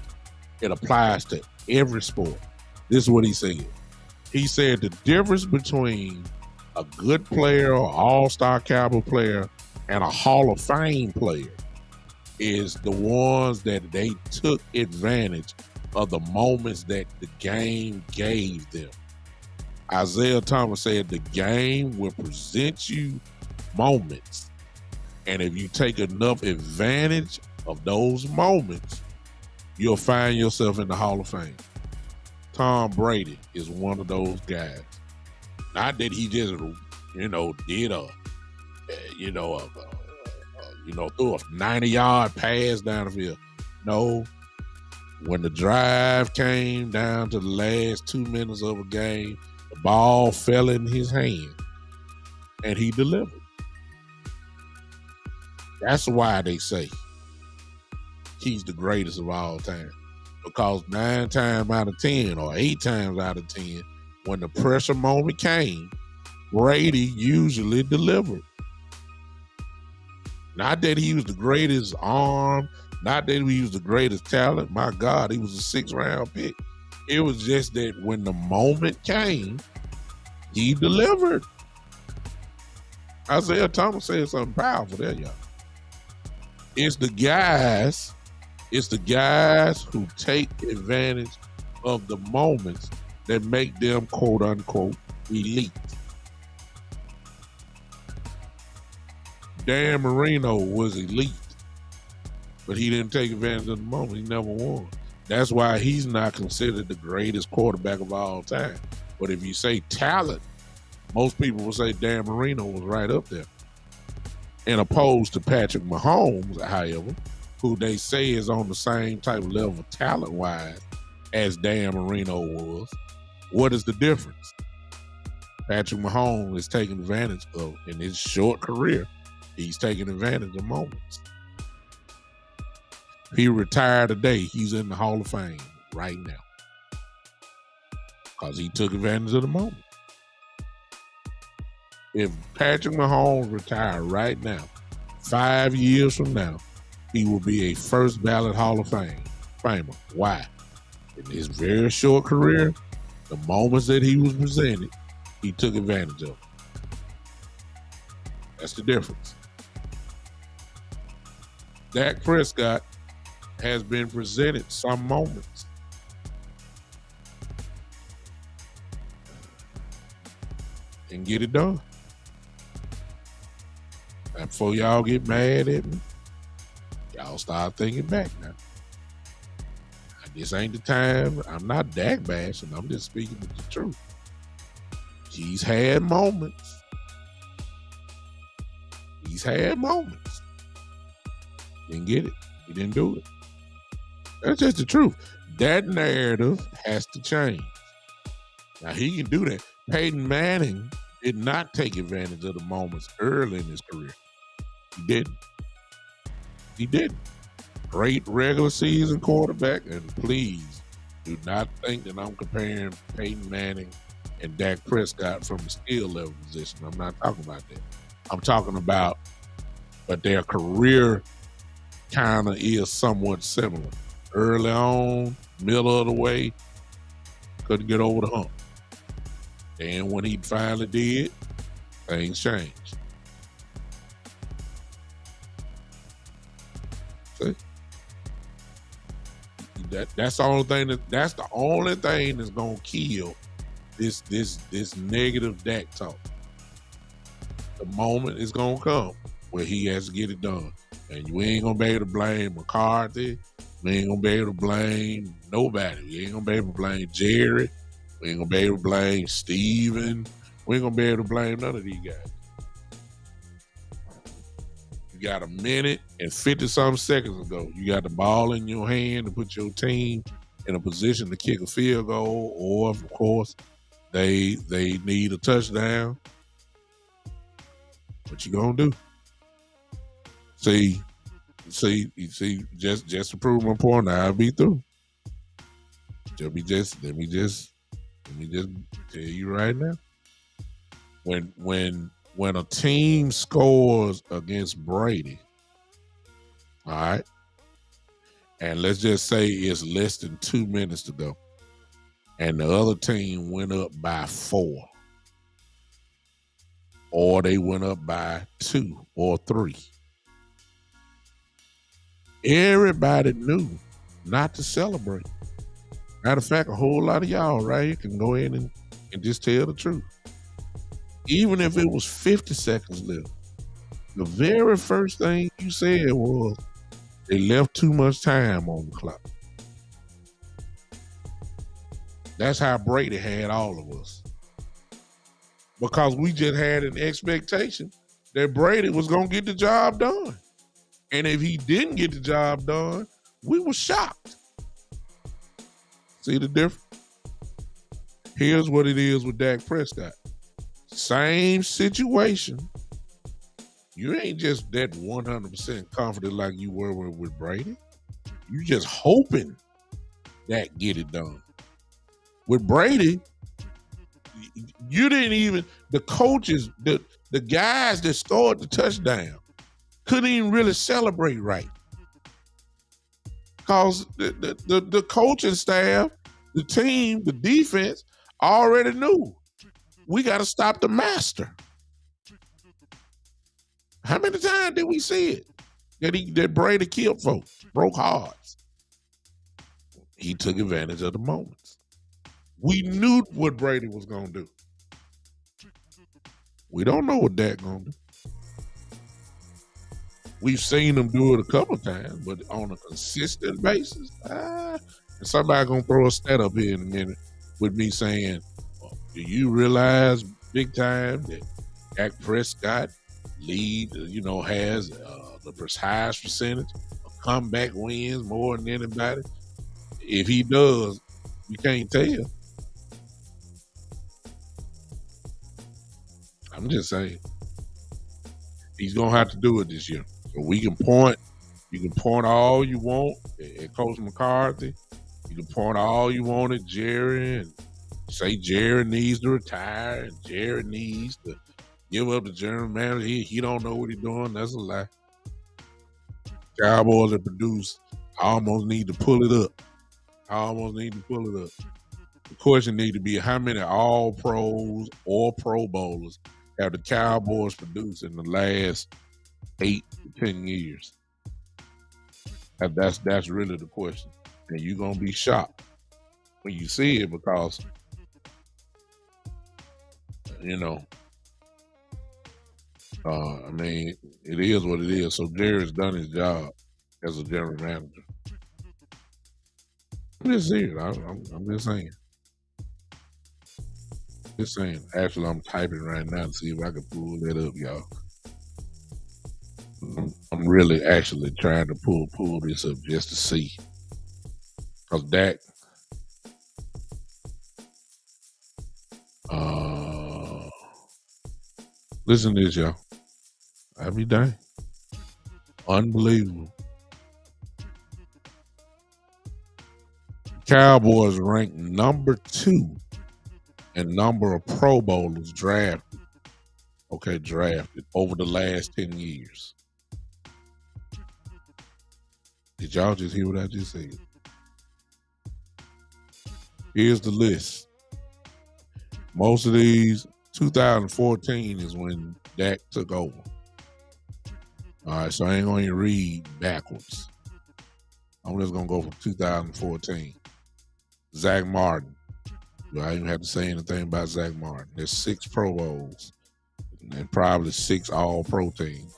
It applies to every sport. This is what he said. He said the difference between a good player or all-star caliber player and a Hall of Fame player is the ones that they took advantage of the moments that the game gave them. Isaiah Thomas said the game will present you moments, and if you take enough advantage of those moments, you'll find yourself in the Hall of Fame. Tom Brady is one of those guys. Not that he just, did threw a 90-yard pass down the field. No, when the drive came down to the last 2 minutes of a game, the ball fell in his hand, and he delivered. That's why they say he's the greatest of all time. Because 9 times out of 10 or 8 times out of 10, when the pressure moment came, Brady usually delivered. Not that he was the greatest arm, not that he was the greatest talent. My God, he was a 6th-round pick. It was just that when the moment came, he delivered. Isaiah Thomas said something powerful there, y'all. It's the guys who take advantage of the moments that make them, quote unquote, elite. Dan Marino was elite, but he didn't take advantage of the moment. He never won. That's why he's not considered the greatest quarterback of all time. But if you say talent, most people will say Dan Marino was right up there. And opposed to Patrick Mahomes, however, who they say is on the same type of level talent-wise as Dan Marino was, what is the difference? Patrick Mahomes is taking advantage of, in his short career, he's taking advantage of moments. If he retired today, he's in the Hall of Fame right now because he took advantage of the moment. if Patrick Mahomes retire right now, 5 years from now, he will be a first ballot Hall of Famer. Why? In his very short career, the moments that he was presented, he took advantage of. That's the difference. Dak Prescott has been presented some moments. And get it done. And before y'all get mad at me, y'all start thinking back now. This ain't the time. I'm not Dak bashing. I'm just speaking the truth. He's had moments. Didn't get it. He didn't do it. That's just the truth. That narrative has to change. Now, he can do that. Peyton Manning did not take advantage of the moments early in his career. He didn't. Great regular season quarterback, and please do not think that I'm comparing Peyton Manning and Dak Prescott from a skill level position. I'm not talking about that. I'm talking about, but their career kind of is somewhat similar. Early on, middle of the way, couldn't get over the hump. And when he finally did, things changed. See? That's the only thing that's gonna kill this negative Dak talk. The moment is gonna come where he has to get it done. And you ain't gonna be able to blame McCarthy. We ain't gonna be able to blame nobody. We ain't gonna be able to blame Jerry. We ain't gonna be able to blame Steven. We ain't gonna be able to blame none of these guys. You got a minute and 50-something seconds ago. You got the ball in your hand to put your team in a position to kick a field goal, or of course, they need a touchdown. What you gonna do? See, just to prove my point, I'll be through. Let me just tell you right now. When a team scores against Brady, all right, and let's just say it's less than 2 minutes to go, and the other team went up by 4, or they went up by 2 or 3. Everybody knew not to celebrate. Matter of fact, a whole lot of y'all right here can go in and just tell the truth. Even if it was 50 seconds left, the very first thing you said was they left too much time on the clock. That's how Brady had all of us. Because we just had an expectation that Brady was going to get the job done. And if he didn't get the job done, we were shocked. See the difference? Here's what it is with Dak Prescott. Same situation. You ain't just that 100% confident like you were with Brady. You just hoping that get it done. With Brady, you didn't even, the coaches, the guys that scored the touchdown couldn't even really celebrate right. Because the coaching staff, the team, the defense already knew we got to stop the master. How many times did we see it? That Brady killed folks, broke hearts. He took advantage of the moments. We knew what Brady was going to do. We don't know what Dak going to do. We've seen him do it a couple of times, but on a consistent basis, and somebody going to throw a stat up here in a minute with me saying, well, do you realize big time that Dak Prescott has the highest percentage of comeback wins more than anybody? If he does, you can't tell. I'm just saying. He's going to have to do it this year. So we can point, you can point all you want at Coach McCarthy. You can point all you want at Jerry and say Jerry needs to retire and Jerry needs to Give up the general manager. He don't know what he's doing. That's a lie. Cowboys that produce, I almost need to pull it up. The question need to be how many all pros or pro bowlers have the Cowboys produced in the last 8 to 10 years? That's really the question. And you're gonna be shocked when you see it because you know, I mean, it is what it is. So Jerry's done his job as a general manager. I'm just serious. I'm just saying. Just saying. Actually, I'm typing right now to see if I can pull that up, y'all. I'm really actually trying to pull this up just to see. Cause Dak, listen to this, y'all. I be dang. Unbelievable. Cowboys ranked number 2 in number of Pro Bowlers drafted. Okay, drafted over the last 10 years. Did y'all just hear what I just said? Here's the list. Most of these, 2014 is when Dak took over. All right, so I ain't going to read backwards. I'm just going to go from 2014. Zach Martin. I don't even have to say anything about Zach Martin. There's 6 Pro Bowls and probably 6 All-Pro teams.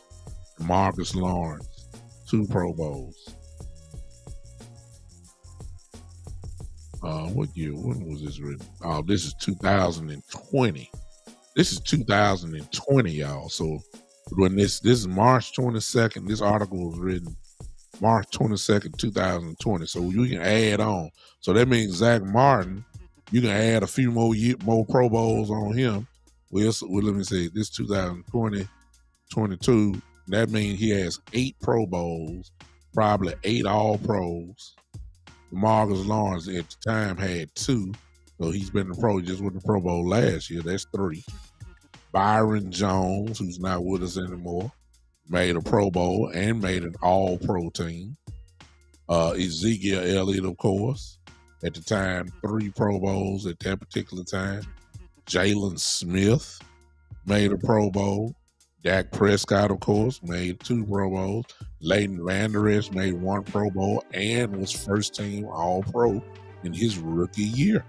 Marcus Lawrence, 2 Pro Bowls. What year? When was this written? Oh, this is 2020. This is 2020, y'all. So when this is March 22nd, this article was written March 22nd, 2020. So you can add on. So that means Zach Martin, you can add a few more Pro Bowls on him. Well, let me say this 2020, 22. That means he has 8 Pro Bowls, probably 8 All Pros. Marcus Lawrence at the time had 2. So he's been the pro, just with the Pro Bowl last year. That's 3. Byron Jones, who's not with us anymore, made a Pro Bowl and made an All-Pro team. Ezekiel Elliott, of course, at the time, 3 Pro Bowls at that particular time. Jalen Smith made a Pro Bowl. Dak Prescott, of course, made 2 Pro Bowls. Leighton Vander Esch made 1 Pro Bowl and was first team All-Pro in his rookie year.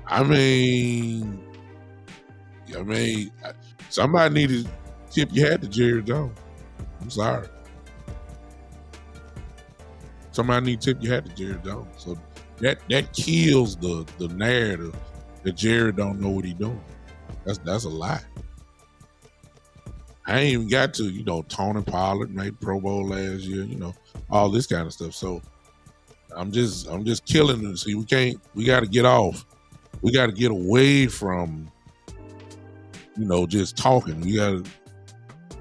I mean, somebody needed to tip your hat to Jerry Jones. I'm sorry. Somebody need to tip your hat to Jerry Jones. So that kills the narrative that Jerry don't know what he's doing. That's a lie. I ain't even got to, Tony Pollard made Pro Bowl last year, all this kind of stuff. So I'm just killing it. See, we got to get off. We got to get away from, just talking. We got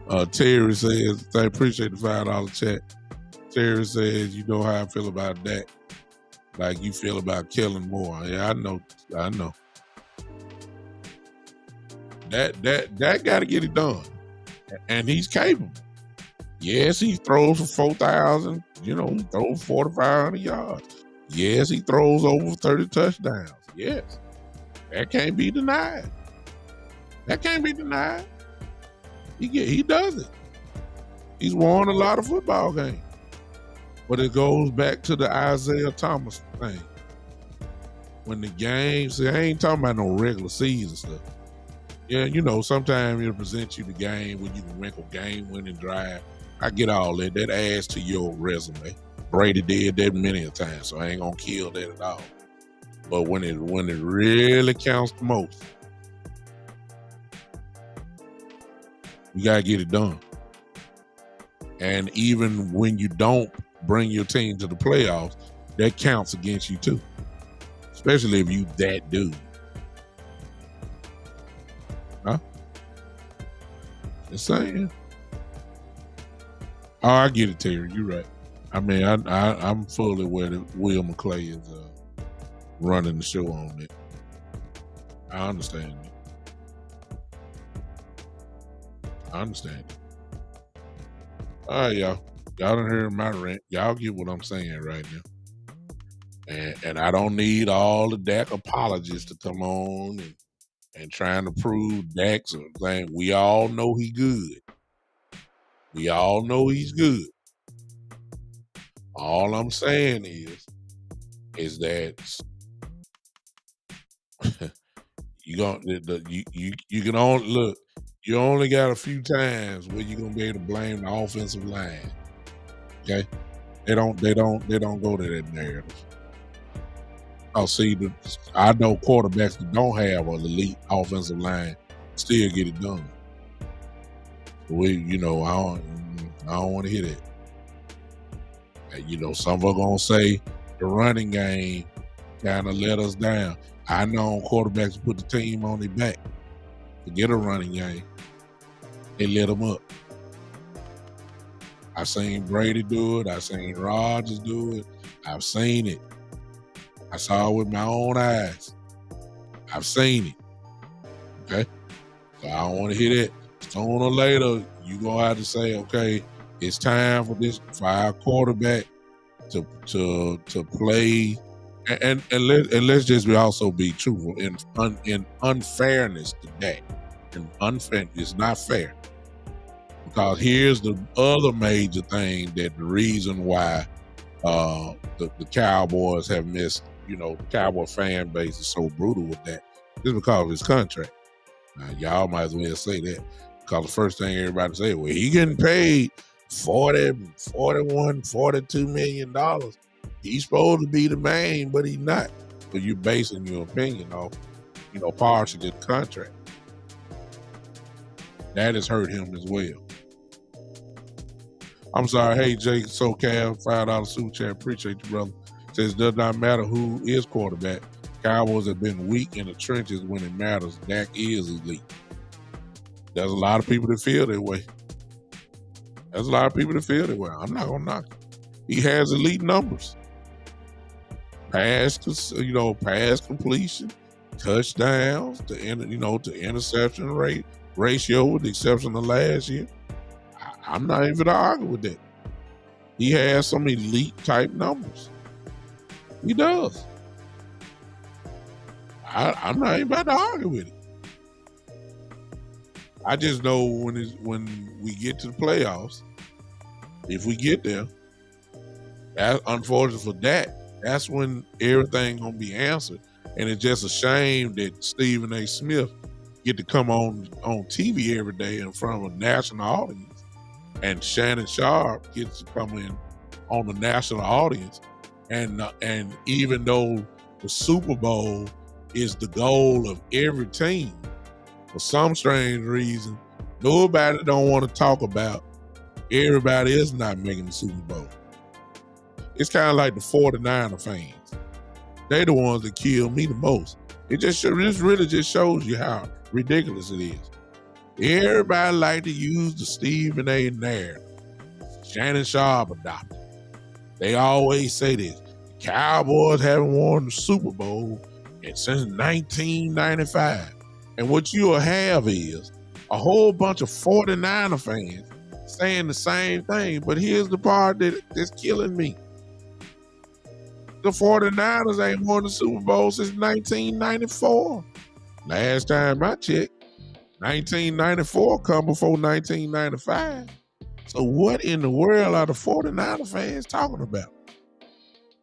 to, Terry says, I appreciate the $5 chat. Terry says, you know how I feel about that. Like you feel about Kellen Moore. Yeah, I know. That got to get it done. And he's capable. Yes, he throws for 4,000, he throws 4,500 yards. Yes, he throws over 30 touchdowns. Yes. That can't be denied. He does it. He's won a lot of football games. But it goes back to the Isaiah Thomas thing. When the game, see, I ain't talking about no regular season stuff. Yeah, sometimes it'll present you the game when you can wrinkle game-winning drive. I get all that. That adds to your resume. Brady did that many a time, so I ain't gonna kill that at all. But when it really counts the most, you gotta get it done. And even when you don't bring your team to the playoffs, that counts against you too. Especially if you that dude. Huh? Just saying. Oh, I get it, Terry. You're right. I mean, I'm fully aware that Will McClay is running the show on it. I understand you. I understand you. All right, y'all. Y'all done heard my rant. Y'all get what I'm saying right now. And I don't need all the Dak apologists to come on and trying to prove Dak's thing. We all know he good. We all know he's good. All I'm saying is that you you can only look. You only got a few times where you're gonna be able to blame the offensive line. Okay, they don't go to that narrative. Oh, see, I know quarterbacks that don't have an elite offensive line still get it done. I don't want to hear that. And, some are gonna say the running game kind of let us down. I know quarterbacks put the team on their back to get a running game. They let them up. I seen Brady do it. I seen Rodgers do it. I've seen it. I saw it with my own eyes. I've seen it. Okay? So I don't want to hear that. Sooner or later, you're going to have to say, okay, it's time for our quarterback to play. And let's just also be truthful. In unfairness to that. And unfair, it's not fair. Because here's the other major thing that the reason why the Cowboys have missed, the Cowboy fan base is so brutal with that is because of his contract. Now, y'all might as well say that because the first thing everybody say, well, he getting paid $40, $41, $42 million. He's supposed to be the man, but he's not. So you're basing your opinion off, partially the contract. That has hurt him as well. I'm sorry. Hey, Jake SoCal, $5 super chat. Appreciate you, brother. Says, does not matter who is quarterback. Cowboys have been weak in the trenches when it matters. Dak is elite. There's a lot of people that feel that way. I'm not going to knock it. He has elite numbers. Pass completion, touchdowns, to interception rate ratio, with the exception of last year. I'm not even arguing with that. He has some elite type numbers. He does. I'm not even about to argue with it. I just know when we get to the playoffs, if we get there, that unfortunate for that, that's when everything gonna be answered. And it's just a shame that Stephen A. Smith get to come on TV every day in front of a national audience, and Shannon Sharp gets to come in on the national audience, and even though the Super Bowl is the goal of every team, for some strange reason, nobody don't want to talk about everybody else not making the Super Bowl. It's kind of like the 49er fans. They the ones that kill me the most. This really just shows you how ridiculous it is. Everybody like to use the Stephen A. narrative. Shannon Sharp adopted. They always say this. The Cowboys haven't won the Super Bowl since 1995. And what you'll have is a whole bunch of 49er fans saying the same thing. But here's the part that's killing me. The 49ers ain't won the Super Bowl since 1994. Last time I checked, 1994 come before 1995. So what in the world are the 49er fans talking about?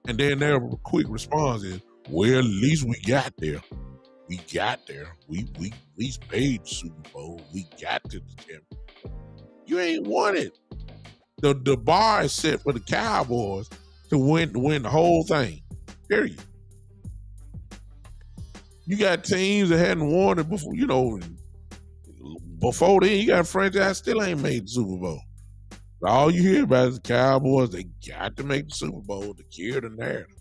And then their quick response is, well, at least we got there. We got there. We at least paid the Super Bowl. We got to the championship. You ain't won it. The bar is set for the Cowboys to win the whole thing. Period. You got teams that hadn't won it before, before then, you got a franchise still ain't made the Super Bowl. But all you hear about is the Cowboys, they got to make the Super Bowl to carry the narrative.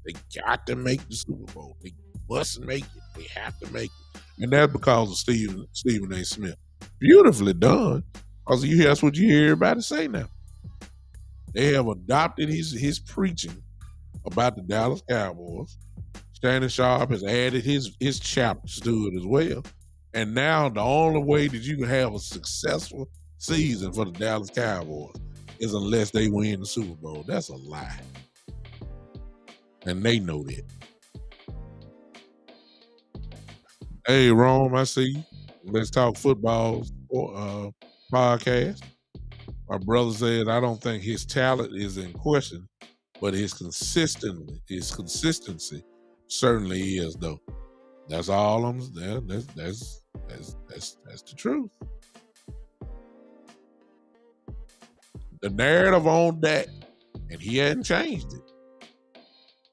They got to make the Super Bowl. They must make it. They have to make it. And that's because of Stephen A. Smith. Beautifully done. Because that's what you hear everybody say now. They have adopted his preaching about the Dallas Cowboys. Shannon Sharp has added his chapters to it as well. And now the only way that you can have a successful season for the Dallas Cowboys is unless they win the Super Bowl. That's a lie. And they know that. Hey, Rome, I see you. Let's Talk Football podcast. My brother says, I don't think his talent is in question, but his consistency certainly is, though. That's all I'm saying. That's the truth. The narrative on Dak, and he hadn't changed it.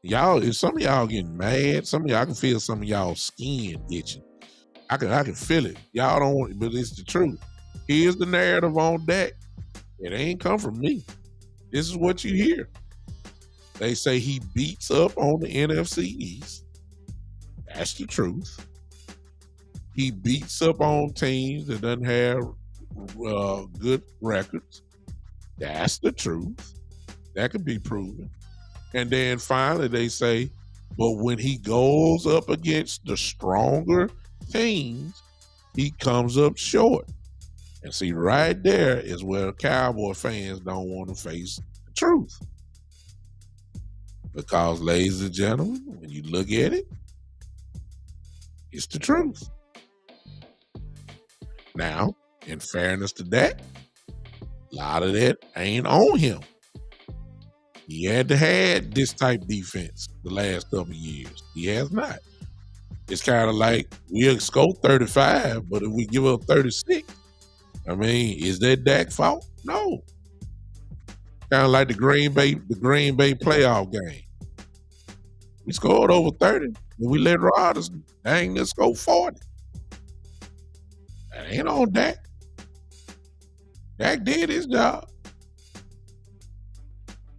Y'all, if some of y'all getting mad, some of y'all, I can feel some of y'all skin itching. I can feel it. Y'all don't want it, but it's the truth. Here's the narrative on Dak. It ain't come from me. This is what you hear. They say he beats up on the NFC East. That's the truth. He beats up on teams that doesn't have good records. That's the truth. That could be proven. And then finally they say, but when he goes up against the stronger teams, he comes up short. And see, right there is where Cowboy fans don't want to face the truth. Because, ladies and gentlemen, when you look at it, it's the truth. Now, in fairness to that, a lot of that ain't on him. He had to have this type defense the last couple of years. He has not. It's kind of like we'll score 35, but if we give up 36, I mean, is that Dak's fault? No. Kind of like the Green Bay playoff game. We scored over 30, but we let Rodgers, let's go 40. That ain't on Dak. Dak did his job.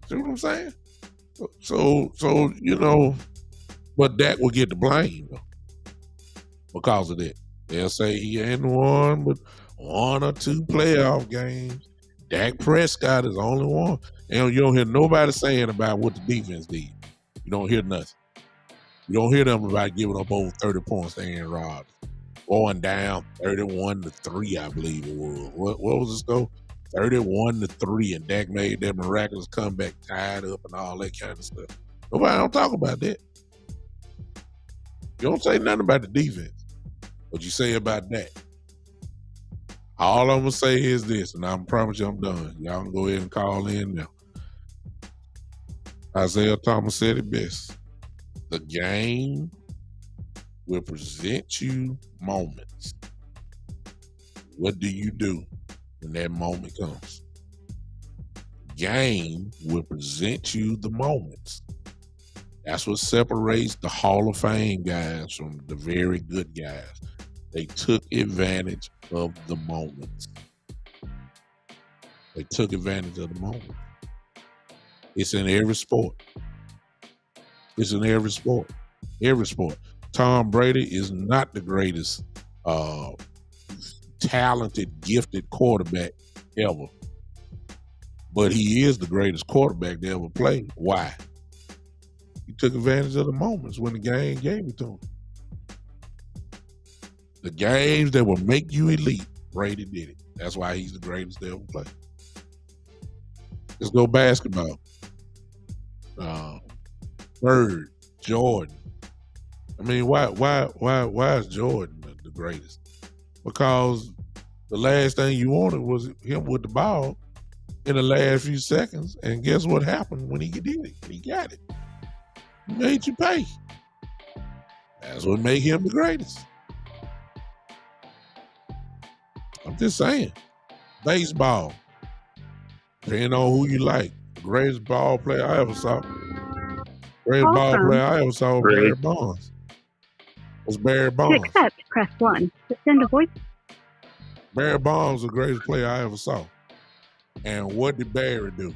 See what I'm saying? So but Dak will get the blame though, because of that. They'll say he hadn't won but 1 or 2 playoff games. Dak Prescott is the only one. And you don't hear nobody saying about what the defense did. You don't hear nothing. You don't hear them about giving up over 30 points to Aaron Rodgers. Going down 31-3, I believe it was. What was the score? 31-3, and Dak made that miraculous comeback, tied up and all that kind of stuff. Nobody don't talk about that. You don't say nothing about the defense. What you say about Dak. All I'm going to say is this, and I promise you I'm done. Y'all can go ahead and call in now. Isaiah Thomas said it best. The game will present you moments. What do you do when that moment comes? Game will present you the moments. That's what separates the Hall of Fame guys from the very good guys. They took advantage of the moments. They took advantage of the moment. It's in every sport. It's in every sport. Every sport. Tom Brady is not the greatest talented, gifted quarterback ever. But he is the greatest quarterback to ever play. Why? He took advantage of the moments when the game gave it to him. The games that will make you elite, Brady did it. That's why he's the greatest to ever play. Let's go basketball. Bird, Jordan. I mean, why is Jordan the greatest? Because the last thing you wanted was him with the ball in the last few seconds, and guess what happened when he did it? He got it. He made you pay. That's what made him the greatest. I'm just saying. Baseball. Depending on who you like. The greatest ball player I ever saw. Greatest ball player I ever saw was Barry Bonds. Was Barry Bonds. To accept, press 1. To send a voice. Barry Bonds was the greatest player I ever saw. And what did Barry do?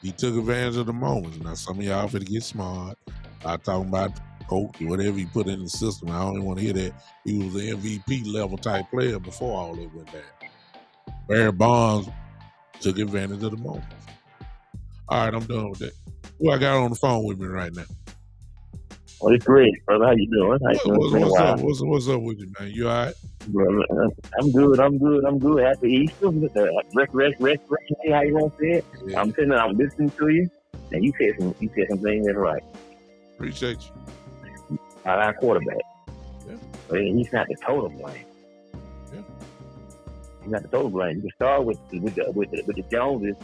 He took advantage of the moments. Now, some of y'all finna get smart. I'm talking about coach, whatever he put in the system. I don't even want to hear that. He was an MVP level type player before all that went down. Barry Bonds took advantage of the moments. All right, I'm done with that. Who I got on the phone with me right now? Well, it's great, brother. How you doing? How you doing? It's been a What's up? while. What's up with you, man? You all right? Brother, I'm good. Happy Easter. Restoration Day, how you want to say it? Yeah. I'm sitting there, I'm listening to you, and you said some things that's right. Appreciate you. Our quarterback. Yeah. But he's not the total blame. Yeah. He's not the total blame. You can start with the Joneses,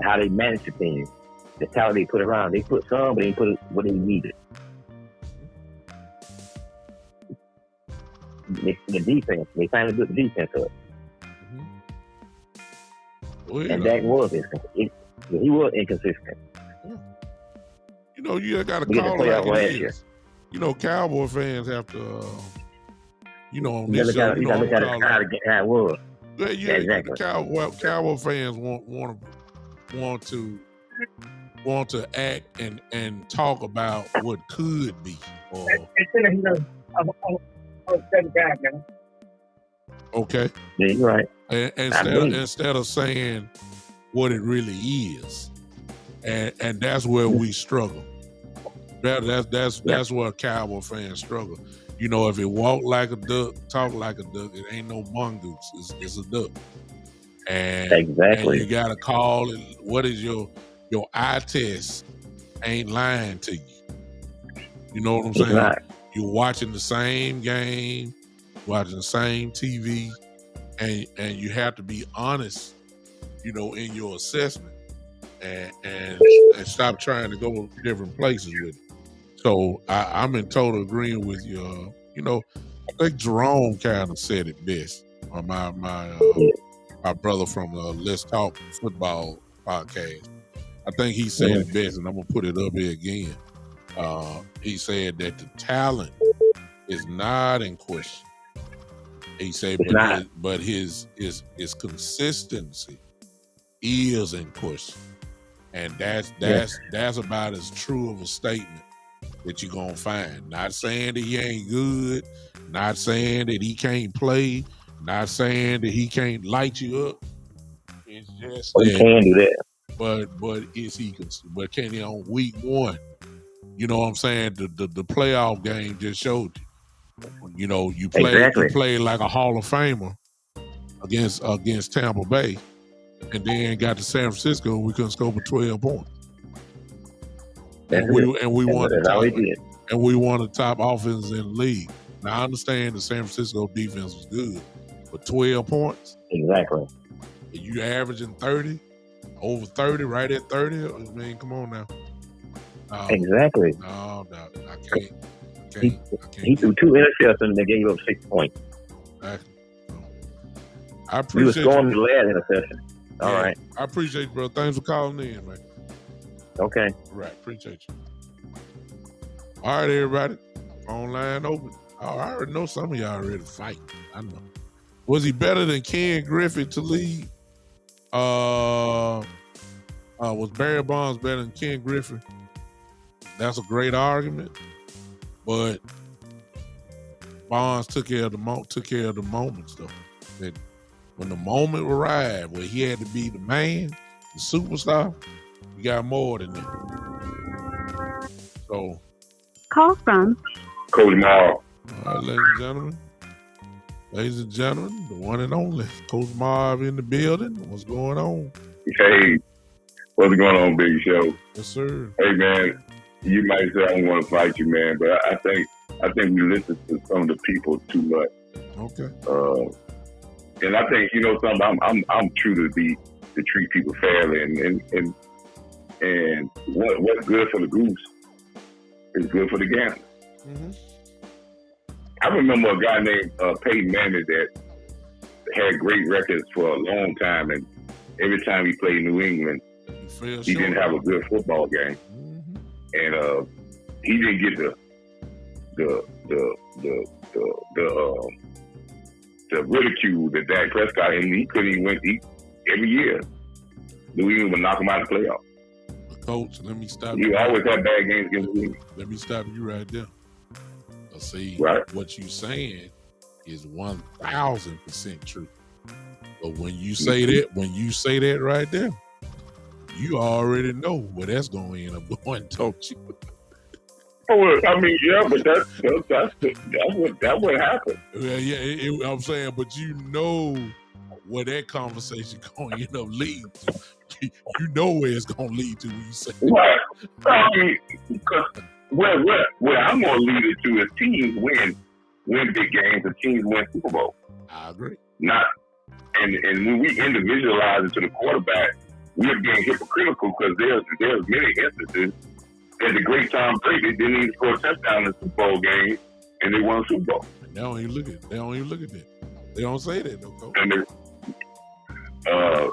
how they manage the things. That's how they put around. They put some, but they put what they needed. The defense, they finally put the defense up. Well, and Dak was inconsistent. He was inconsistent. You know, you got to call it like it is. You know, Cowboy fans have to, on this show, you got to look at it how it was. Yeah, exactly. The Cowboy fans want to act and talk about what could be. Okay. Yeah, you're right. Instead of saying what it really is, and that's where we struggle. That's where Cowboy fans struggle. You know, if it walk like a duck, talk like a duck, it ain't no mongoose. It's a duck. And exactly. And you gotta call it. What is your eye test? Ain't lying to you. You know what I'm saying? Right. You're watching the same game, watching the same TV, and you have to be honest, in your assessment, and stop trying to go different places with it. So I'm in total agreement with you. I think Jerome kind of said it best. My brother from Let's Talk Football podcast. I think he said it best, and I'm gonna put it up here again. He said that the talent is not in question. He said, but his consistency is in question, and that's about as true of a statement that you're gonna find. Not saying that he ain't good, not saying that he can't play, not saying that he can't light you up. It's just he can do that. But is he? But can he on week one? You know what I'm saying? The playoff game just showed you. You played like a Hall of Famer against Tampa Bay, and then got to San Francisco and we couldn't score but 12 points. And we won the top offense in the league. Now I understand the San Francisco defense was good, but 12 points. Exactly. You averaging 30, over 30, right at 30. I mean, come on now. Exactly. No, I can't. He threw 2 interceptions and they gave up 6 points. Exactly. I appreciate. He was scoring the last interception. All right. I appreciate you, bro. Thanks for calling in, man. Okay. Right. Appreciate you. All right, everybody. Phone line open. Oh, I already know some of y'all ready to fight. I know. Was he better than Ken Griffey to lead? Was Barry Bonds better than Ken Griffey? That's a great argument, but Bonds took care of the moments though. That when the moment arrived where he had to be the man, the superstar, he got more than that. So, call from Coach Marv. All right, ladies and gentlemen, the one and only Coach Marv in the building. What's going on? Hey, what's going on, Big Show? Yes, sir. Hey, man, you might say I don't want to fight you, man, but I think we listen to some of the people too much. Okay. And I think something. I'm true to treat people fairly, and what's good for the goose is good for the gander. Mm-hmm. I remember a guy named Peyton Manning that had great records for a long time, and every time he played New England, he didn't have a good football game, and he didn't get the ridicule that Dak Prescott, and he couldn't even win every year. New England would knock him out of the playoffs. Coach, let me stop you. You always have bad games against New England. Let me stop you right there. See, what you saying is 1,000% true. But when you say that right there, you already know where that's going to end up going, don't you? Oh, I mean, yeah, but that's what happened. Yeah, I'm saying, but you know where that conversation going to end up leading to. You know where it's going to lead to when you say that. Right. I mean, because where I'm going to lead it to is teams win big games and teams win Super Bowl. I agree. And when we individualize it to the quarterback, we're being hypocritical because there's many instances that the great Tom Brady didn't even score a touchdown in the Super Bowl game, and they won the Super Bowl. They don't even look at that. They don't say that, though, Coach. And a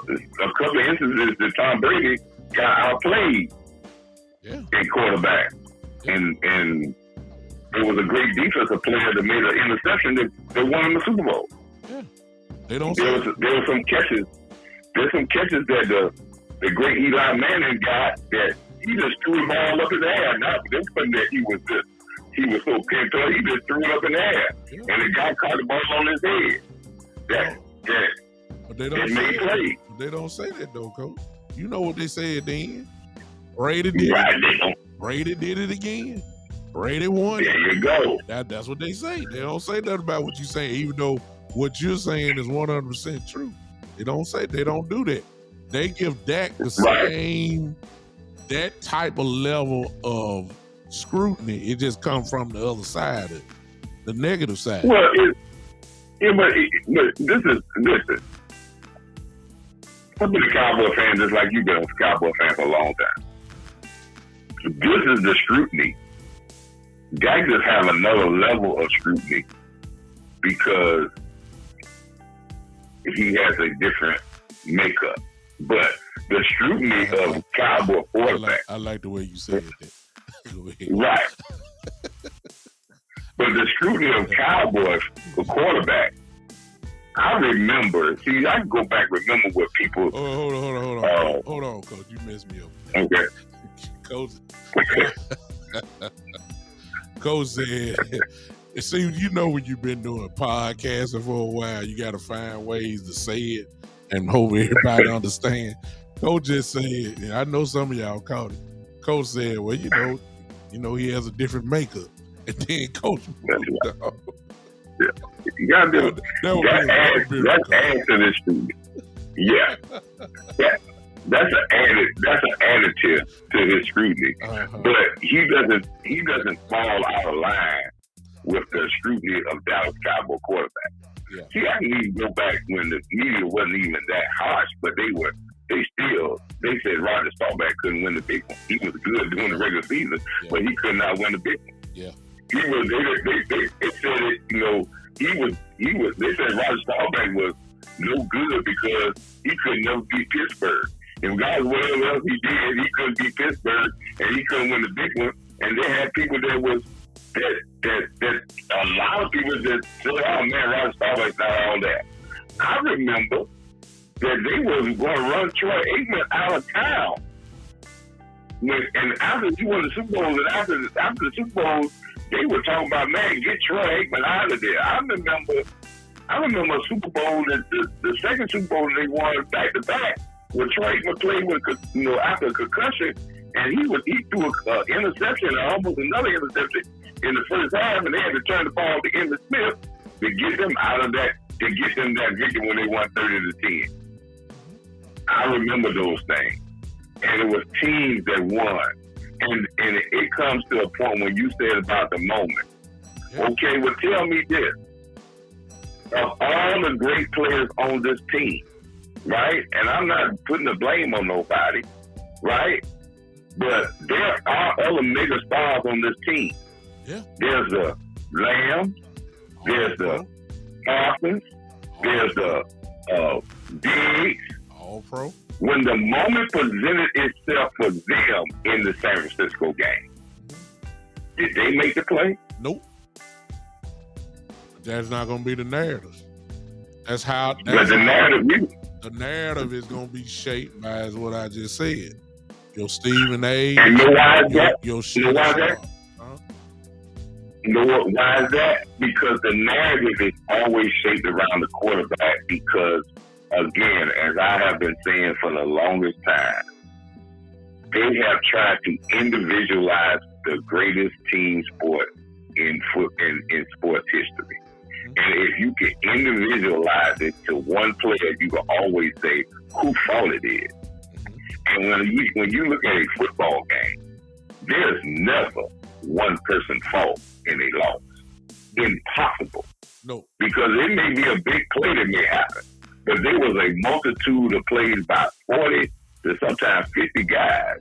couple of instances that Tom Brady got outplayed in quarterback. Yeah. And it was a great defensive player that made an interception that won him the Super Bowl. Yeah. They don't there were some catches. There's some catches that the great Eli Manning got that he just threw the ball up in the air. Not this one that he was so pent up, he just threw it up in the air. Yeah. And the guy caught the ball on his head. But they don't say that. They don't say that though, Coach. You know what they said then? Brady did it. Brady did it again. Brady won. There you go. That's what they say. They don't say nothing about what you're saying, even though what you're saying is 100% true. They don't do that. They give Dak the same, that type of level of scrutiny. It just comes from the other side, the negative side. Well, but listen. I've been a Cowboy fan just like you've been a Cowboy fan for a long time. This is the scrutiny. Dak just have another level of scrutiny because he has a different makeup. But the scrutiny of Cowboy quarterback. I like the way you said that. Right. But the scrutiny of Cowboy quarterback, I remember. See, I can go back and remember what people. Hold on, Coach. You messed me up. Okay. Coach said, it seems when you've been doing podcasting for a while, you got to find ways to say it and hope everybody understand. Coach just said, and I know some of y'all caught it. Coach said, well, he has a different makeup. And then Coach moved on. Yeah. You gotta do it. That's add to this student. Yeah. That's an additive to his scrutiny. Uh-huh. But he doesn't fall out of line with the scrutiny of Dallas Cowboy quarterback. Yeah. See, I can even go back when the media wasn't even that harsh, but they said Roger Staubach couldn't win the big one. He was good during the regular season, but he could not win the big one. Yeah. They said it, they said Roger Staubach was no good because he could never beat Pittsburgh. And regardless of whatever else he did, he couldn't beat Pittsburgh and he couldn't win the big one. And they had people that a lot of people that said, oh man, Roger Staubach's not all that. I remember that they was going to run Troy Aikman out of town. And after he won the Super Bowl, and after the Super Bowl, they were talking about, man, get Troy Aikman out of there. I remember a Super Bowl, the second Super Bowl they won back to back, where Troy Aikman played after a concussion, and he threw an interception and almost another interception in the first half, and they had to turn the ball to Emmitt Smith to get them out of that, to get them that victory when they won 30-10. I remember those things, and it was teams that won. And it comes to a point when you said about the moment. Okay, well, tell me this. Of all the great players on this team, right? And I'm not putting the blame on nobody, right? But there are other mega stars on this team. Yeah. There's the Lamb. There's the Parsons. There's the Diggs. All pro. When the moment presented itself for them in the San Francisco game, did they make the play? Nope. That's not going to be the narrative. The narrative is going to be shaped by what I just said. Your Stephen A. And why is that? You know why is that? Why is that? Because the narrative is always shaped around the quarterback because, again, as I have been saying for the longest time, they have tried to individualize the greatest team sport in sports history. And if you can individualize it to one player, you can always say who fault it is. And when you look at a football game, there's never one person fault in a loss. Impossible. No. Because it may be a big play that may happen, but there was a multitude of plays by 40 to sometimes 50 guys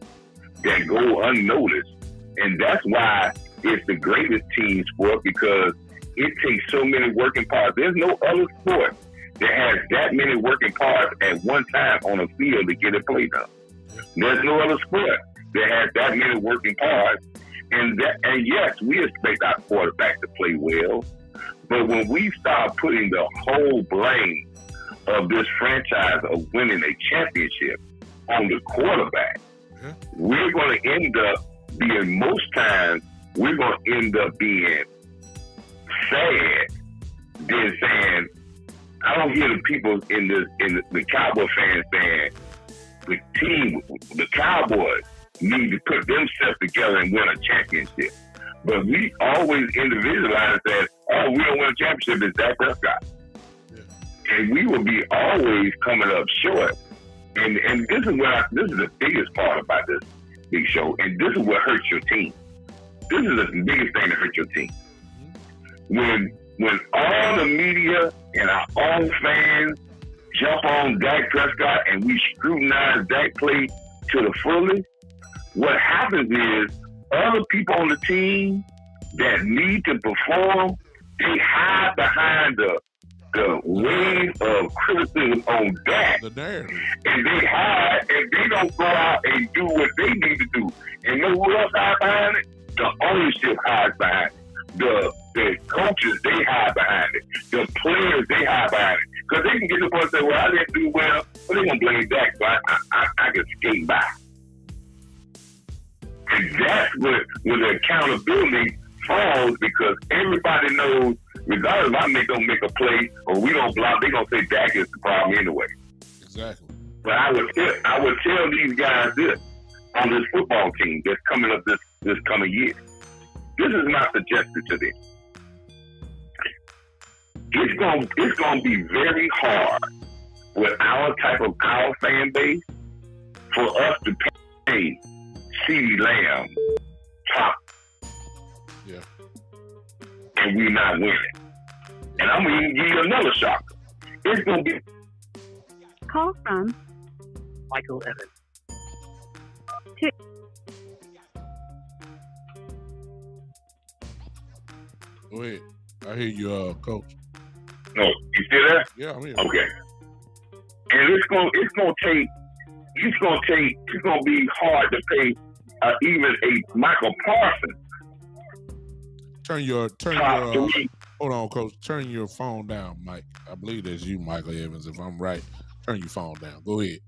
that go unnoticed. And that's why it's the greatest team sport, because it takes so many working parts. There's no other sport that has that many working parts at one time on a field to get a play done. There's no other sport that has that many working parts. And yes, we expect our quarterback to play well. But when we start putting the whole blame of this franchise of winning a championship on the quarterback, we're going to end up being, most times, we're going to end up being sad than saying, I don't hear the people in the Cowboy fans saying, the Cowboys need to put themselves together and win a championship. But we always individualize that, oh, we don't win a championship, it's Dak Prescott. And we will be always coming up short. And this is the biggest part about this big show. And this is what hurts your team. This is the biggest thing that hurts your team. When all the media and our own fans jump on Dak Prescott and we scrutinize Dak play to the fullest, what happens is other people on the team that need to perform, they hide behind the wave of criticism on Dak. And they hide and they don't go out and do what they need to do. And know who else hides behind it? The ownership hides behind it. The coaches, they hide behind it. The players, they hide behind it. Because they can get to the point and say, well, I didn't do well, but they're going to blame Dak, so I can skate by. And that's where the accountability falls, because everybody knows, regardless if I don't make a play or we don't block, they're going to say Dak is the problem anyway. Exactly. But I would tell these guys this on this football team that's coming up this coming year. This is my suggestion to them. It's going to be very hard with our fan base for us to pay CeeDee Lamb top. Yeah. And we're not winning. And I'm going to give you another shocker. It's going to be Call from Michael Evans. Go ahead. I hear you, Coach. No, you still there? Yeah, I'm here. Okay. And it's gonna be hard to pay even a Michael Parsons. Hold on, Coach. Turn your phone down, Mike. I believe that's you, Michael Evans. If I'm right, turn your phone down. Go ahead.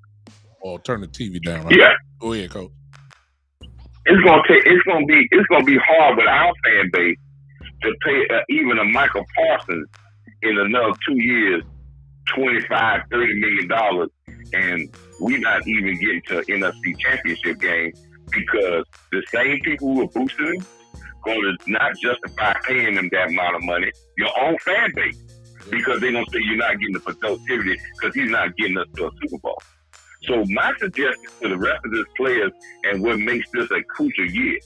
Or turn the TV down. Right? Yeah. Go ahead, Coach. It's gonna be hard with our fan base to pay even a Michael Parsons in another 2 years, $25-30 million, and we're not even getting to NFC Championship game, because the same people who are boosting him going to not justify paying them that amount of money, your own fan base, because they're going to say you're not getting the productivity because he's not getting us to a Super Bowl. So my suggestion to the rest of these players, and what makes this a crucial year,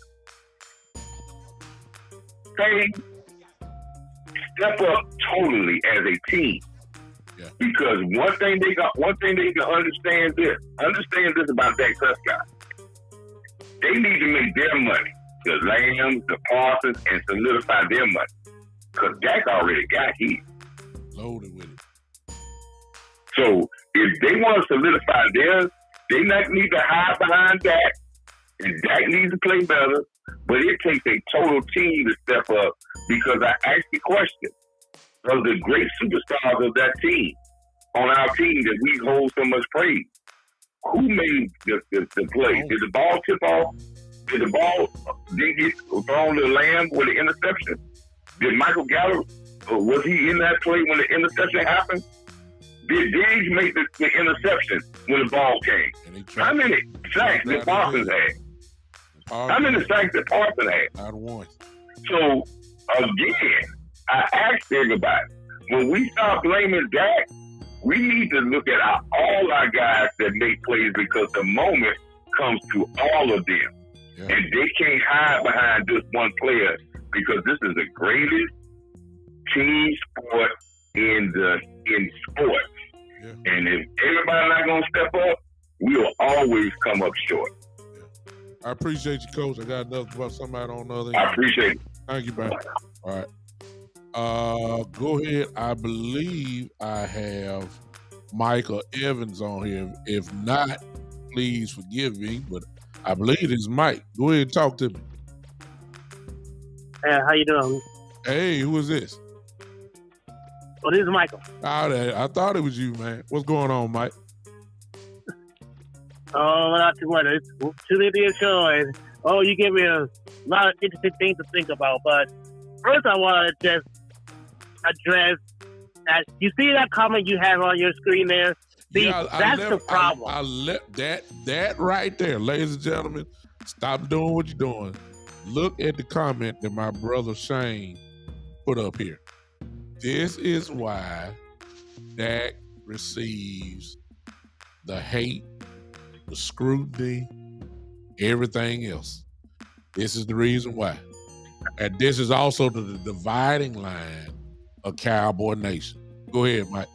step up totally as a team. Yeah. Because one thing they can understand this about Dak Prescott. They need to make their money, the Lambs, the Parsons, and solidify their money. Because Dak already got his. Loaded with it. So if they want to solidify theirs, they not need to hide behind Dak, and Dak needs to play better. But it takes a total team to step up, because I asked the question of the great superstars of that team, on our team that we hold so much praise. Who made the play? Did the ball tip off? Did the ball get thrown to the Lamb with the interception? Did Michael Gallup, was he in that play when the interception happened? Did Diggs make the interception when the ball came? How many sacks did Parsons have? How many sacks did Parson have? Not one. So, again, I asked everybody, when we start blaming Dak, we need to look at all our guys that make plays because the moment comes to all of them. Yeah. And they can't hide behind just one player because this is the greatest team sport in sports. Yeah. And if everybody's not going to step up, we'll always come up short. Yeah. I appreciate you, Coach. I got another about somebody on the other end. I appreciate it. Thank you, man. All right. Go ahead. I believe I have Michael Evans on here. If not, please forgive me, but I believe it's Mike. Go ahead and talk to me. Hey, how you doing? Hey, who is this? Oh, this is Michael. I thought it was you, man. What's going on, Mike? Oh, not too much. It's too late to show. And you give me a lot of interesting things to think about. But first, I want to just address that. You see that comment you have on your screen there? See, that's the problem. I left that right there, ladies and gentlemen. Stop doing what you're doing. Look at the comment that my brother Shane put up here. This is why Dak receives the hate, the scrutiny, everything else. This is the reason why. And this is also the dividing line of Cowboy Nation. Go ahead, Mike.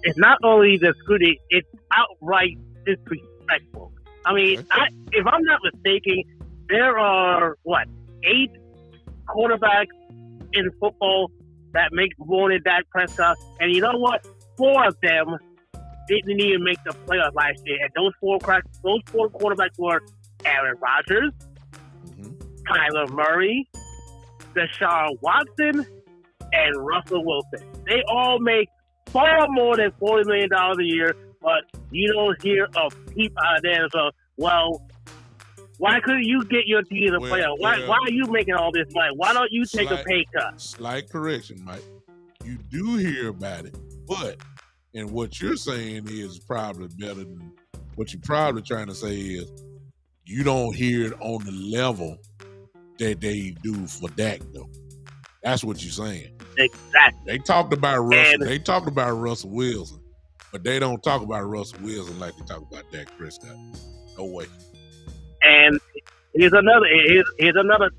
It's not only the scrutiny, it's outright disrespectful. I mean, okay. If I'm not mistaken, there are, 8 quarterbacks in football that make more than Dak Prescott. And you know what? 4 of them didn't even make the playoffs last year. And those four quarterbacks were Aaron Rodgers, Kyler Murray, Deshaun Watson, and Russell Wilson. They all make far more than $40 million a year, but you don't hear of people out there. So, why couldn't you get your team to play out? Why are you making all this money? Why don't you take a pay cut? Slight correction, Mike. You do hear about it, but and what you're saying is probably better than what you're probably trying to say is you don't hear it on the level that they do for Dak, though. That's what you're saying. Exactly. They talked about Russell. They talked about Russell Wilson, but they don't talk about Russell Wilson like they talk about Dak Prescott. No way. And here's another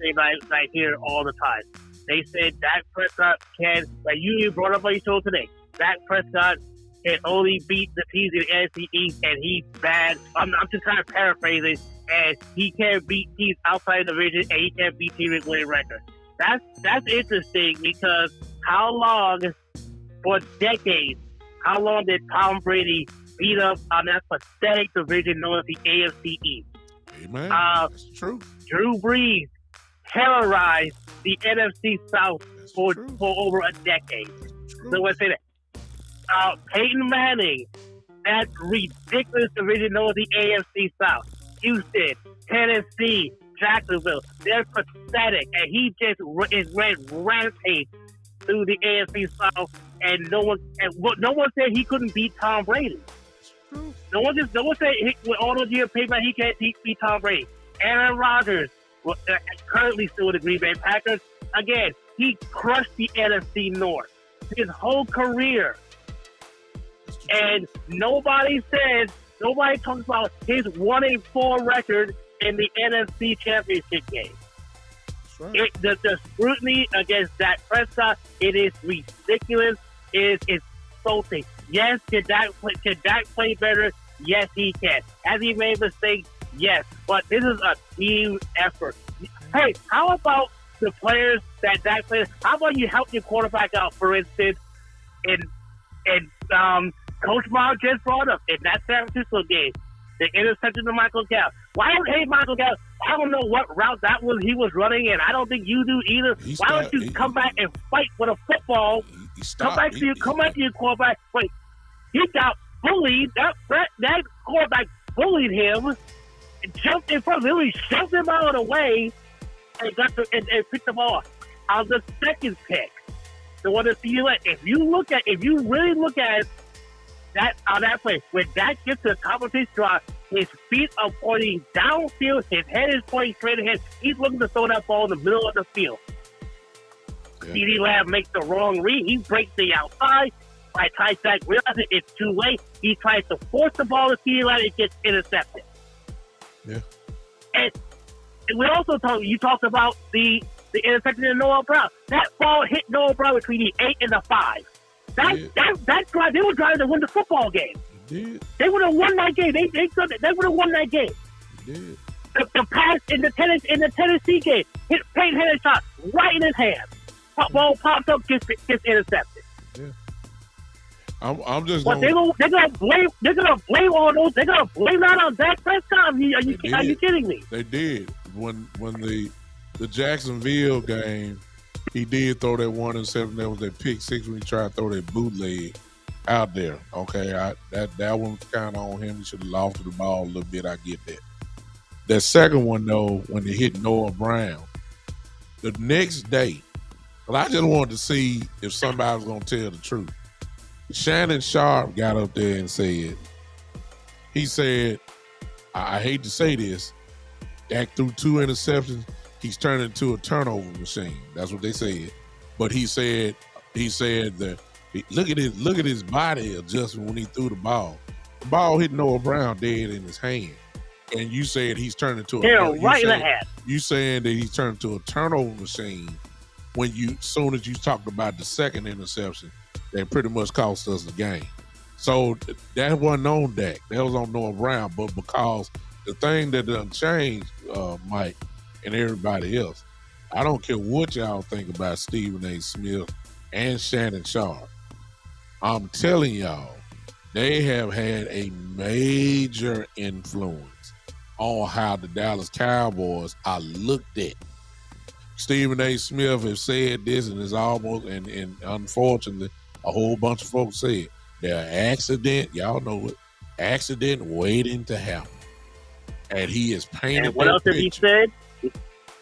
thing I hear all the time. They said Dak Prescott can, like you brought up on your show today, Dak Prescott can only beat the teams in the NFC East, and he's bad. I'm just kind of paraphrasing, and he can't beat teams outside the division, and he can't beat teams with winning records. That's interesting because for decades, how long did Tom Brady beat up on that pathetic division known as the AFC East? Amen. That's true. Drew Brees terrorized the NFC South for over a decade. So let's say that. Peyton Manning, that ridiculous division known as the AFC South. Houston, Tennessee, Jacksonville, they're pathetic, and he just ran rampage through the AFC South, and no one said he couldn't beat Tom Brady. No one said with all those years payback he can't beat Tom Brady. Aaron Rodgers, currently still with the Green Bay Packers, again he crushed the NFC North his whole career, and nobody talks about his 1-4 record in the NFC Championship game. Right. The scrutiny against Dak Prescott, it is ridiculous. It is insulting. Yes, can Dak play better? Yes, he can. Has he made mistakes? Yes. But this is a team effort. Hey, how about the players that Dak plays? How about you help your quarterback out, for instance, and Coach Miles just brought up in that San Francisco game, the interception to Michael Gallup. Why don't hey Michael Gallup? I don't know what route that was he was running, and I don't think you do either. Why don't you come back and fight with a football? Come back to your quarterback. Wait, he got bullied. That quarterback bullied him and jumped in front of him. He shoved him out of the way and picked the ball on the second pick. The one that you let. If you really look at that on that play, when Dak gets to the top of his drive, His feet are pointing downfield. His head is pointing straight ahead. He's looking to throw that ball in the middle of the field. Yeah. CeeDee Lamb makes the wrong read. He breaks the outside. By Ty Dak realizes it's too late. He tries to force the ball to CeeDee Lamb. It gets intercepted. Yeah. And we also talked about the interception of Noah Brown. That ball hit Noah Brown between the 8 and the 5. That drive, they were driving to win the football game. They would have won that game. They would have won that game. The pass in the Tennessee game hit Peyton Henry shot right in his hand. Ball pops up, gets intercepted. Yeah. I'm just. But they're gonna blame all those. They're gonna blame that on Dak Prescott. Are you kidding me? They did when the Jacksonville game. He did throw that 1 interception. That was that pick six when he tried to throw that bootleg out there. Okay, that one was kind of on him. He should have lofted the ball a little bit. I get that. That second one though, when they hit Noah Brown, the next day, but I just wanted to see if somebody was gonna tell the truth. Shannon Sharp got up there and said, I hate to say this, Dak threw 2 interceptions. He's turned into a turnover machine. That's what they said. But he said that look at his body adjustment when he threw the ball. The ball hit Noah Brown dead in his hand. And you said he's turned into right in the head. You saying that he's turned into a turnover machine when soon as you talked about the second interception that pretty much cost us the game. So that wasn't on Dak. That was on Noah Brown. But because the thing that done changed, Mike, and everybody else, I don't care what y'all think about Stephen A. Smith and Shannon Sharp. I'm telling y'all, they have had a major influence on how the Dallas Cowboys are looked at. Stephen A. Smith has said this, and it's almost, and unfortunately, a whole bunch of folks said they're accident. Y'all know it, accident waiting to happen, and he is painted. And what else did he said?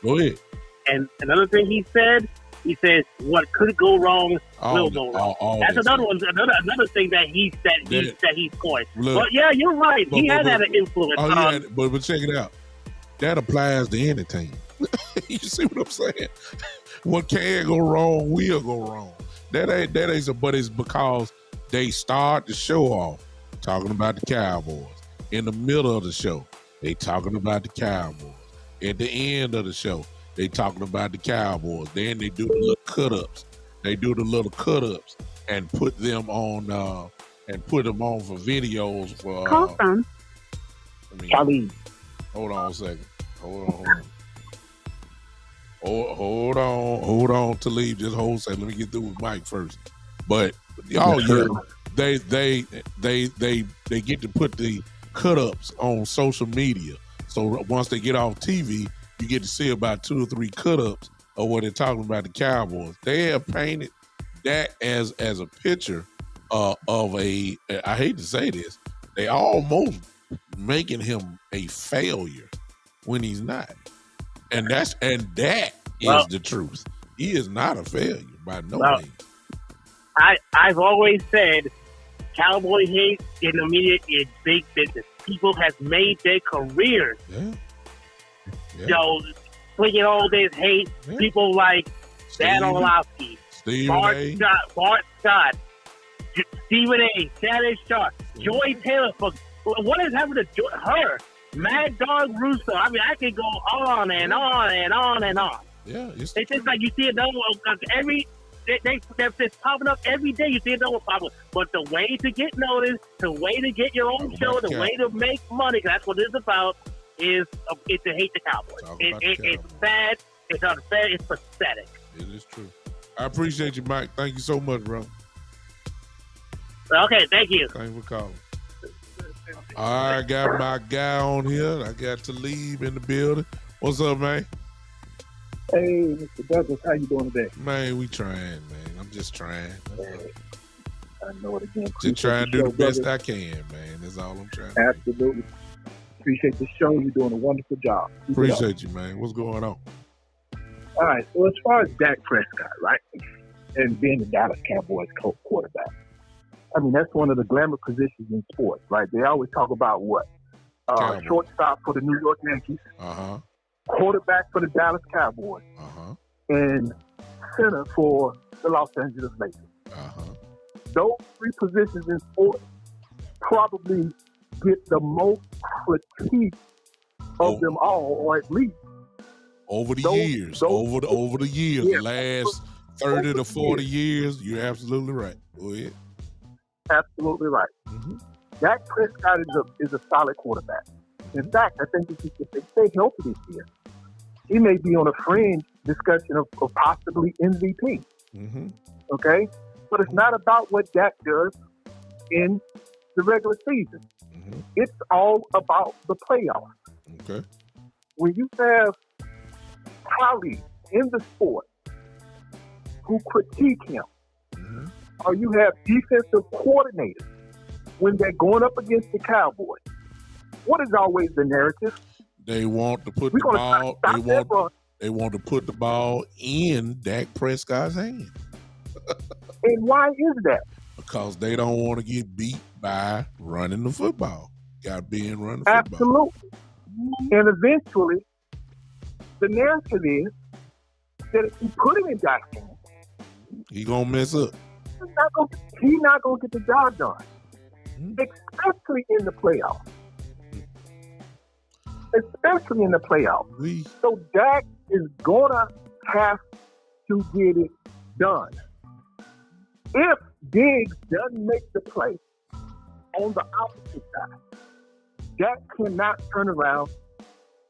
Go ahead. And another thing he said, what could go wrong will go wrong. That's another one. Another thing that he said he's coined. But yeah, you're right. He had an influence. But check it out. That applies to anything. You see what I'm saying? What can go wrong will go wrong. That ain't. But it's because they start the show off talking about the Cowboys. In the middle of the show, they talking about the Cowboys. At the end of the show, they talking about the Cowboys. Then they do the little cut-ups. And put them on for videos for Call from Charlie. Hold on a second. Hold on, Talib. Just hold a second. Let me get through with Mike first. But they get to put the cut-ups on social media. So once they get off TV, you get to see about 2 or 3 cut-ups of what they're talking about the Cowboys. They have painted that as a picture of a, I hate to say this, they almost making him a failure when he's not. And that is the truth. He is not a failure by no means. I've always said Cowboy hate in the media is big business. People have made their careers. Swinging all this hate. Yeah. People like Dan Orlovsky, Bart Scott, Stephen A., Shannon Sharp, Joy Taylor. What is happening to her? Mad Dog Russo. I mean, I could go on and on and on and on. Yeah, it's just like you see another one they're just popping up every day. You see another one popping up. But the way to get noticed, the way to get your own show, the way to make money, that's what it's about, is to hate the Cowboys. It's bad. It's unfair. It's pathetic. It is true. I appreciate you, Mike. Thank you so much, bro. Okay, thank you. Thanks for calling. All right, got my guy on here. I got Talib in the building. What's up, man? Hey, Mr. Douglas, how you doing today? Man, we trying, man. I'm just trying. I know it again. Just trying to do the best I can, man. That's all I'm trying to do. Absolutely. Appreciate the show. You're doing a wonderful job. Appreciate you, man. What's going on? All right. So as far as Dak Prescott, right, and being the Dallas Cowboys quarterback, I mean, that's one of the glamour positions in sports, right? They always talk about what? shortstop for the New York Yankees, Uh-huh. quarterback for the Dallas Cowboys, Uh-huh. and center for the Los Angeles Lakers. Uh-huh. Those three positions in sports probably get the most critique of them all, or at least over the those- years, those- over the years, yeah, the last 30 to 40 years, you're absolutely right. Go ahead. absolutely right. Mm-hmm. Dak Prescott is a solid quarterback. In fact, I think if they stay healthy this year, he may be on a fringe discussion of possibly MVP. Mm-hmm. Okay? But it's not about what Dak does in the regular season. Mm-hmm. It's all about the playoffs. Okay. When you have colleagues in the sport who critique him, Mm-hmm. or you have defensive coordinators when they're going up against the Cowboys, what is always the narrative? They want to put We're the gonna ball. stop that run. They want to put the ball in Dak Prescott's hand And why is that? because they don't want to get beat by running the football. Got to be in running the football. Absolutely. And eventually, the narrative is that if you put him in Dak's hands, He gonna mess up. he's not going to get the job done, Mm-hmm. especially in the playoffs. Especially in the playoffs. So Dak is going to have to get it done. If Diggs doesn't make the play on the opposite side, Dak cannot turn around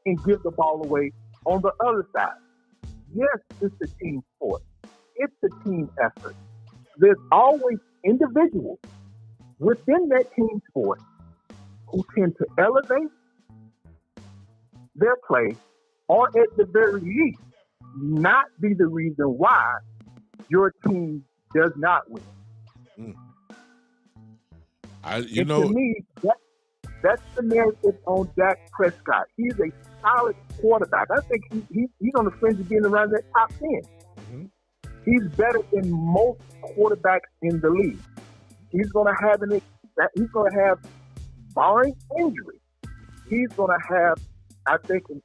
and give the ball away on the other side. Yes, it's a team sport. It's a team effort. There's always individuals within that team sport who tend to elevate their play, or at the very least, not be the reason why your team does not win. To me, that's the narrative on Dak Prescott. He's a solid quarterback. I think he's on the fringe of being around that top 10. Mm-hmm. He's better than most quarterbacks in the league. He's going to have, barring injury, he's going to have, I think, an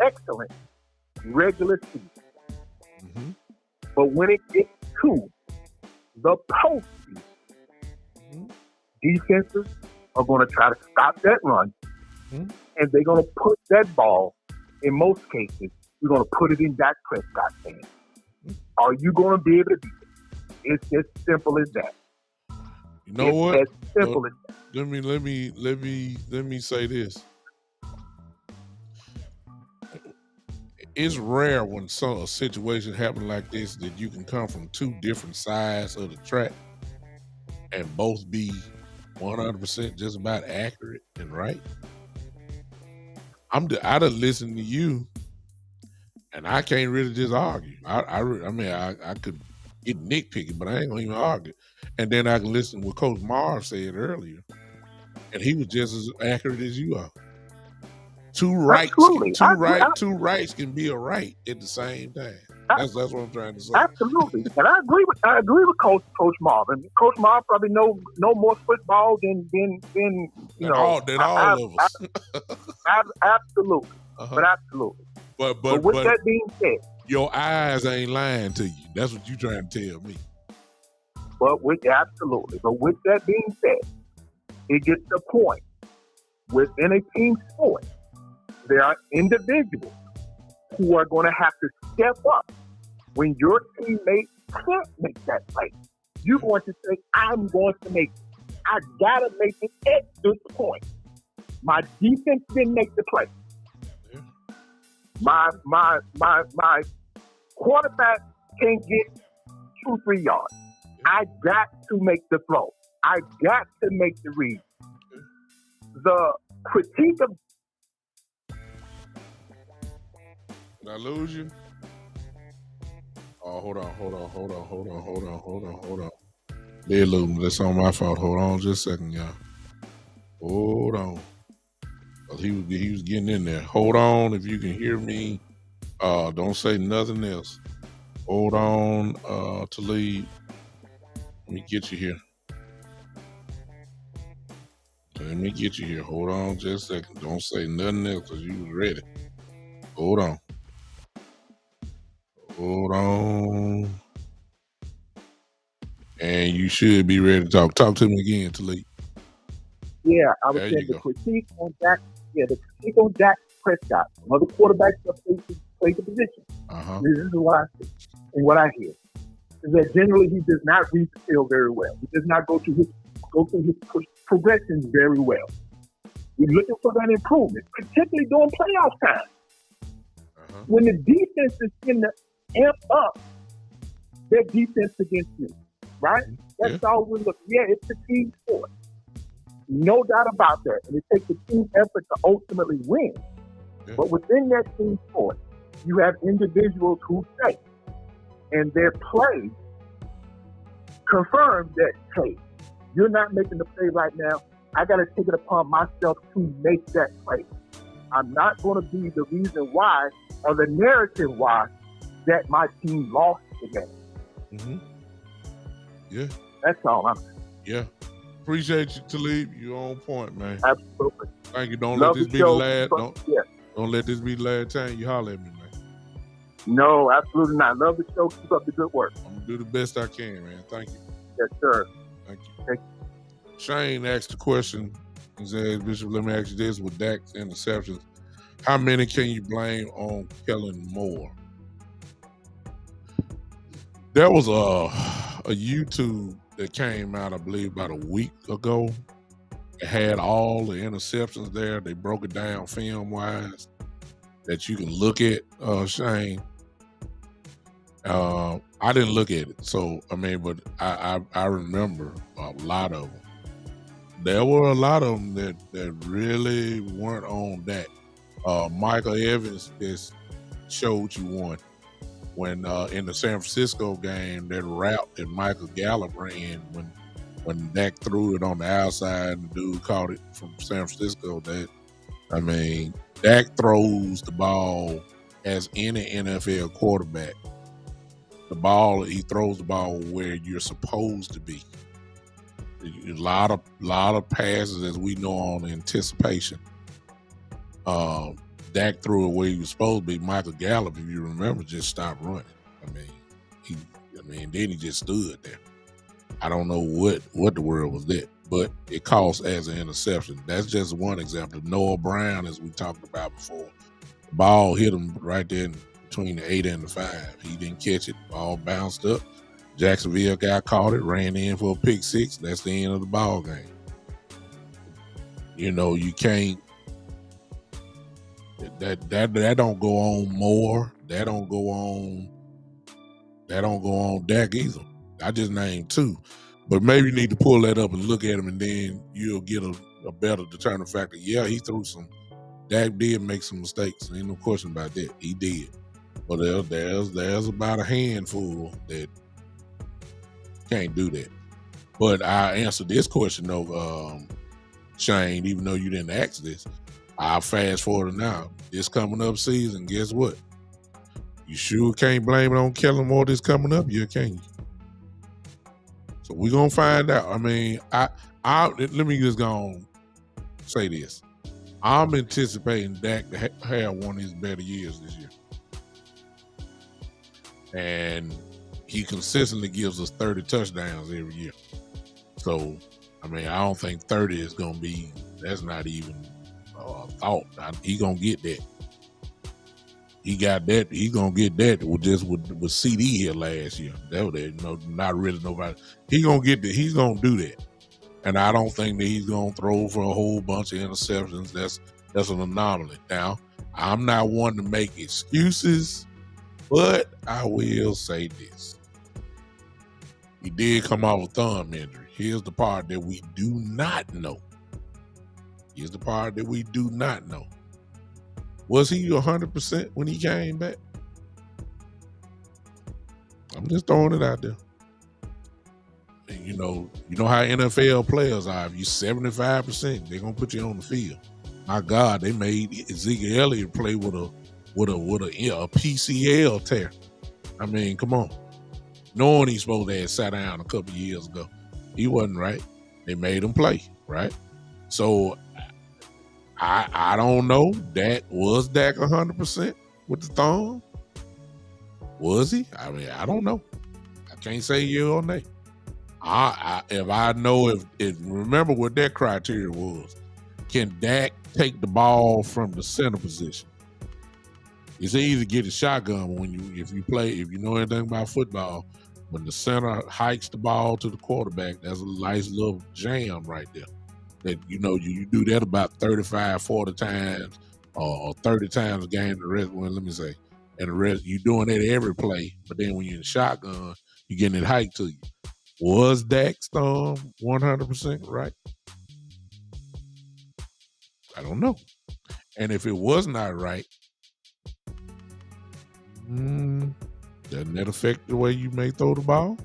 excellent regular season. Mm-hmm. But when it gets to the postseason, defenses are going to try to stop that run, and they're going to put that ball, in most cases, we're going to put it in Dak Prescott's hands. Are you going to be able to do it? It's as simple as that. You know what? As simple as that. Let me say this. It's rare when a situation happens like this that you can come from two different sides of the track and both be 100% just about accurate and right. I'd have listened to you, and I can't really just argue. I could get nitpicky, but I ain't gonna even argue. And then I can listen to what Coach Marv said earlier, and he was just as accurate as you are. Two rights can be a right at the same time. That's what I'm trying to say. Absolutely, and I agree with Coach Marvin. Coach Marvin probably know more football than all of us. Absolutely, but absolutely. But with that being said, your eyes ain't lying to you. That's what you trying to tell me. But with that being said, it gets the point. Within a team sport, there are individuals who are going to have to step up when your teammate can't make that play. You're going to say, I'm going to make it. I got to make it at this point. My defense didn't make the play. My quarterback can't get 2-3 yards. I got to make the throw. I got to make the read. The critique of... Did I lose you? Oh, hold on. Did lose me. That's on my fault. Hold on just a second, y'all. Hold on. He was getting in there. Hold on if you can hear me. Don't say nothing else. Hold on, Talib. Let me get you here. Let me get you here. Hold on just a second. Don't say nothing else because you was ready. Hold on. Hold on. And you should be ready to talk. Talk to me again, Talib. Yeah, I was There saying you the go. critique on Dak. Yeah, the critique on Dak Prescott, another quarterback that plays the position. Uh-huh. This is what I see and what I hear is that generally he does not read the field very well. He does not go through his progressions very well. We're looking for that improvement, particularly during playoff time. Uh-huh. When the defense is in the amp up their defense against you, right? That's all we're looking. Yeah, it's a team sport. No doubt about that. And it takes a team effort to ultimately win. Yeah. But within that team sport, you have individuals who say, and their play confirms that, hey, you're not making the play right now. I got to take it upon myself to make that play. I'm not going to be the reason why or the narrative why that my team lost the game. Mm-hmm. Yeah. That's all I'm saying. Yeah. Appreciate you, Talib. You're on point, man. Absolutely. Thank you. Don't Love let this the be show. the last. Yeah. Don't let this be the last time you holler at me, man. No, absolutely not. Love the show. Keep up the good work. I'm gonna do the best I can, man. Thank you. Yes, sir. Thank you. Thank you. Shane asked the question. He said, Bishop, let me ask you this: with Dak's interceptions, how many can you blame on Kellen Moore? There was a YouTube that came out, I believe, about a week ago. It had all the interceptions there. They broke it down film-wise that you can look at, Shane. I didn't look at it, so I mean, but I remember a lot of them. There were a lot of them that really weren't on that. Michael Evans just showed you one when in the San Francisco game, that route that Michael Gallup ran when Dak threw it on the outside and the dude caught it from San Francisco. Dak throws the ball as any NFL quarterback. He throws the ball where you're supposed to be. A lot of passes, as we know, on anticipation. Dak threw it where he was supposed to be. Michael Gallup, if you remember, just stopped running. Then he just stood there. I don't know what the word was that, but it cost as an interception. That's just one example. Noah Brown, as we talked about before, the ball hit him right there between the 8 and the 5. He didn't catch it. Ball bounced up. Jacksonville guy caught it, ran in for a pick six. That's the end of the ball game. You know, you can't. That don't go on Moore. That don't go on Dak either. I just named two, but maybe you need to pull that up and look at him, and then you'll get a better determined factor. Yeah, he threw some. Dak did make some mistakes. Ain't no question about that. He did, but there's about a handful that can't do that. But I answered this question though, Shane. Even though you didn't ask this, I'll fast forward now. This coming up season, guess what? You sure can't blame it on Kellen Moore this coming up year, can you? So we're gonna find out. I mean, I let me just go on say this. I'm anticipating Dak to have one of his better years this year. And he consistently gives us 30 touchdowns every year. So, I mean, I don't think 30 is gonna be, that's not even a thought. He gonna get that. He got that. He's gonna get that with CD here last year. That was not really nobody. He gonna get that. He's gonna do that. And I don't think that he's gonna throw for a whole bunch of interceptions. That's an anomaly. Now, I'm not one to make excuses, but I will say this. He did come off a thumb injury. Here's the part that we do not know. Was he 100% when he came back? I'm just throwing it out there. And you know how NFL players are. If you're 75%, they're gonna put you on the field. My God, they made Ezekiel Elliott play with a PCL tear. I mean, come on. Knowing he's supposed to have sat down a couple years ago, he wasn't right. They made him play, right? So I don't know. Was Dak 100% with the thumb? Was he? I mean, I don't know. I can't say yeah or nay. If I know if remember what that criteria was. Can Dak take the ball from the center position? It's easy to get a shotgun if you know anything about football, when the center hikes the ball to the quarterback, that's a nice little jam right there. That you do that about 35, 40 times or 30 times a game. The rest, well, let me say, and the rest you doing that every play. But then when you're in shotgun, you're getting it hiked to you. Was Dak's thumb 100% right? I don't know. And if it was not right, doesn't that affect the way you may throw the ball?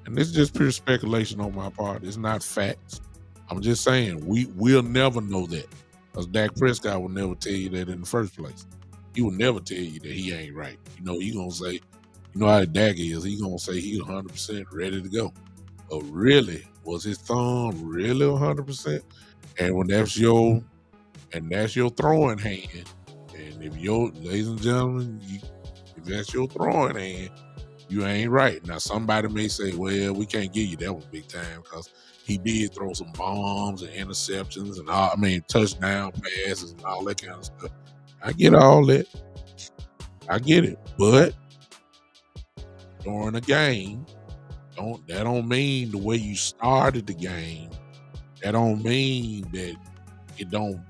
And this is just pure speculation on my part. It's not facts. I'm just saying we'll never know that, because Dak Prescott will never tell you that in the first place. He will never tell you that he ain't right. He gonna say, you know how Dak is. He gonna say he's 100% ready to go. But really, was his thumb really 100%? And when that's your throwing hand, and ladies and gentlemen, if that's your throwing hand, you ain't right. Now somebody may say, well, we can't give you that one big time because he did throw some bombs and interceptions and touchdown passes and all that kind of stuff. I get all that. I get it. But during a game, that don't mean the way you started the game. That don't mean that it don't,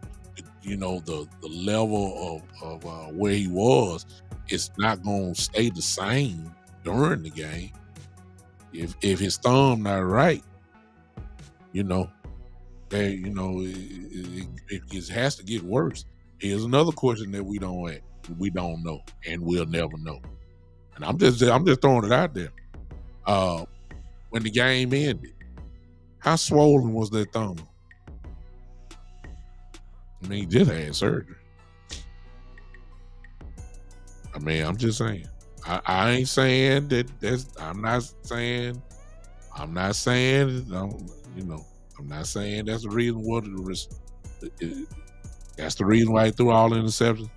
the level of where he was, it's not going to stay the same during the game. If his thumb not right, it has to get worse. Here's another question that we don't know, and we'll never know. And I'm just throwing it out there. When the game ended, how swollen was that thumb? I mean, he just had surgery. I mean, I'm just saying. I ain't saying that. I'm not saying. I'm not saying that's the reason that's the reason why he threw all the interceptions.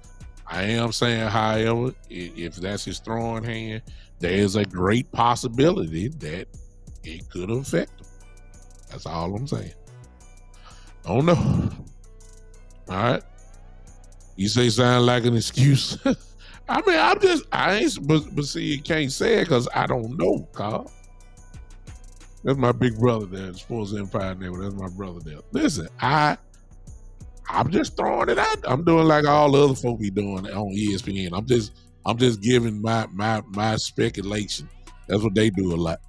I am saying, however, if that's his throwing hand, there is a great possibility that it could affect him. That's all I'm saying. I don't know. All right. You say sound like an excuse. I mean, but see, you can't say it because I don't know, Carl. That's my big brother there, Sports Empire Network. That's my brother there. Listen, I'm just throwing it out. I'm doing like all the other folk be doing on ESPN. I'm just giving my speculation. That's what they do a lot.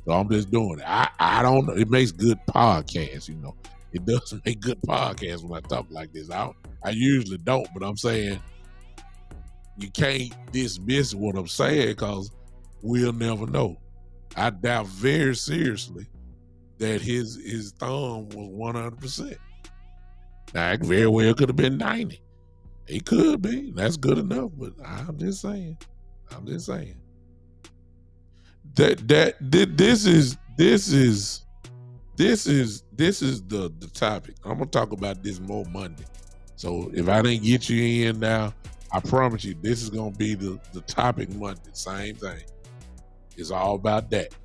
So I'm just doing it. I don't know. It makes good podcasts, It does make good podcasts when I talk like this. I usually don't, but I'm saying you can't dismiss what I'm saying because we'll never know. I doubt very seriously that his thumb was 100%. Now, it very well could have been 90. It could be. That's good enough, but I'm just saying. This is the topic. I'm gonna talk about this more Monday. So if I didn't get you in now, I promise you this is gonna be the topic Monday. Same thing. It's all about that.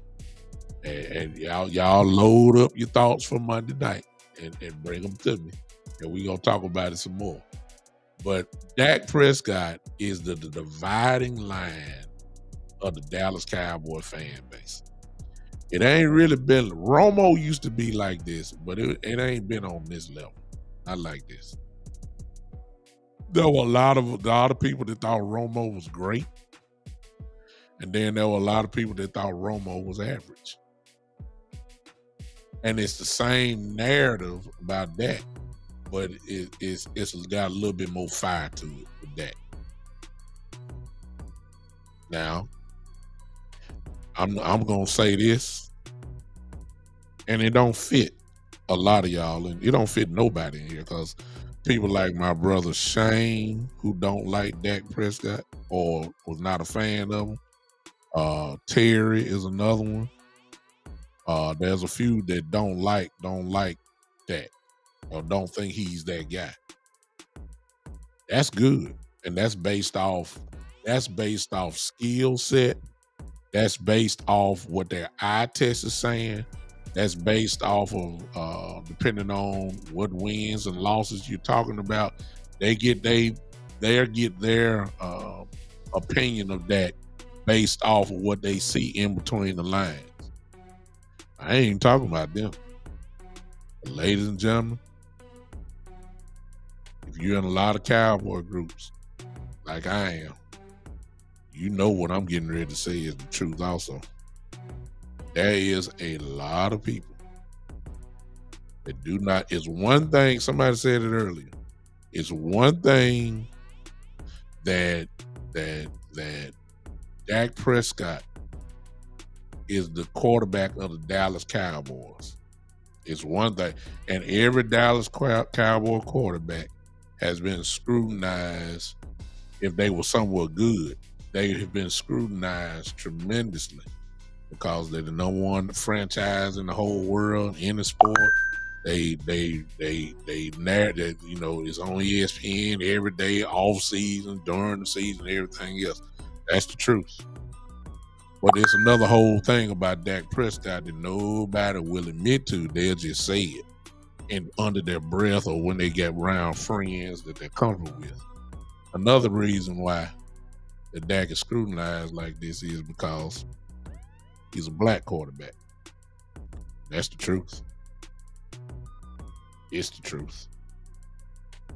And y'all load up your thoughts for Monday night and bring them to me. And we're gonna talk about it some more. But Dak Prescott is the dividing line of the Dallas Cowboy fan base. It ain't really been. Romo used to be like this, but it ain't been on this level. Not like this. There were a lot of people that thought Romo was great, and then there were a lot of people that thought Romo was average. And it's the same narrative about that, but it's got a little bit more fire to it with that. Now, I'm gonna say this, and it don't fit a lot of y'all, and it don't fit nobody in here because people like my brother Shane, who don't like Dak Prescott or was not a fan of him. Terry is another one. There's a few that don't like that. or don't think he's that guy. That's good. And that's based off skill set. That's based off what their eye test is saying. That's based off of depending on what wins and losses you're talking about. They get their opinion of that based off of what they see in between the lines. I ain't even talking about them. But ladies and gentlemen, if you're in a lot of cowboy groups, like I am, you know what I'm getting ready to say is the truth also. There is a lot of people that do not, it's one thing, somebody said it earlier, it's one thing that Dak Prescott is the quarterback of the Dallas Cowboys. It's one thing. And every Dallas Cowboy quarterback has been scrutinized. If they were somewhat good, they have been scrutinized tremendously because they're the number one franchise in the whole world in the sport. They narrative, it's on ESPN every day, off season, during the season, everything else. That's the truth. But there's another whole thing about Dak Prescott that nobody will admit to. They'll just say it and under their breath or when they get around friends that they're comfortable with. Another reason why the Dak is scrutinized like this is because he's a black quarterback. That's the truth. It's the truth.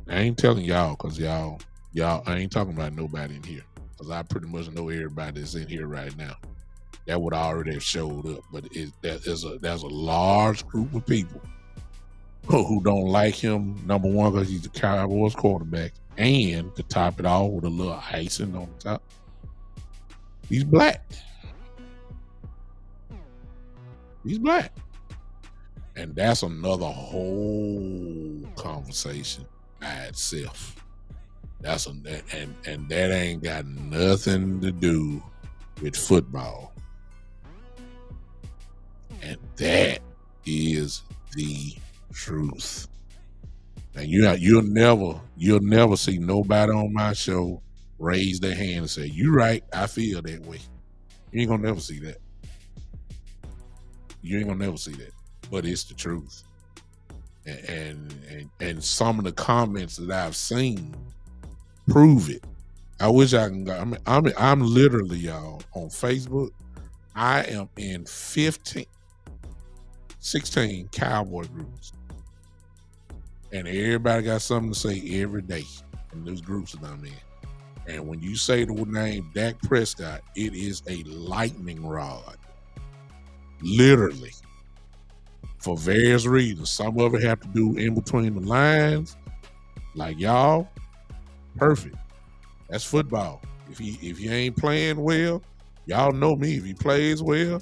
I ain't telling y'all because y'all, I ain't talking about nobody in here because I pretty much know everybody that's in here right now. That would already have showed up, but there's a large group of people who don't like him. Number one, because he's the Cowboys quarterback, and to top it off with a little icing on the top, he's black. He's black. And that's another whole conversation by itself. And that ain't got nothing to do with football. And that is the truth. And you'll never see nobody on my show raise their hand and say, "You right, I feel that way." You ain't gonna never see that. You ain't gonna never see that. But it's the truth. And some of the comments that I've seen prove it. I wish I can go. I'm literally, y'all, on Facebook. I am in 16 cowboy groups. And everybody got something to say every day in those groups that I'm in. And when you say the name Dak Prescott, it is a lightning rod. Literally. For various reasons. Some of it have to do in between the lines. Like y'all, perfect. That's football. If he ain't playing well, y'all know me. If he plays well,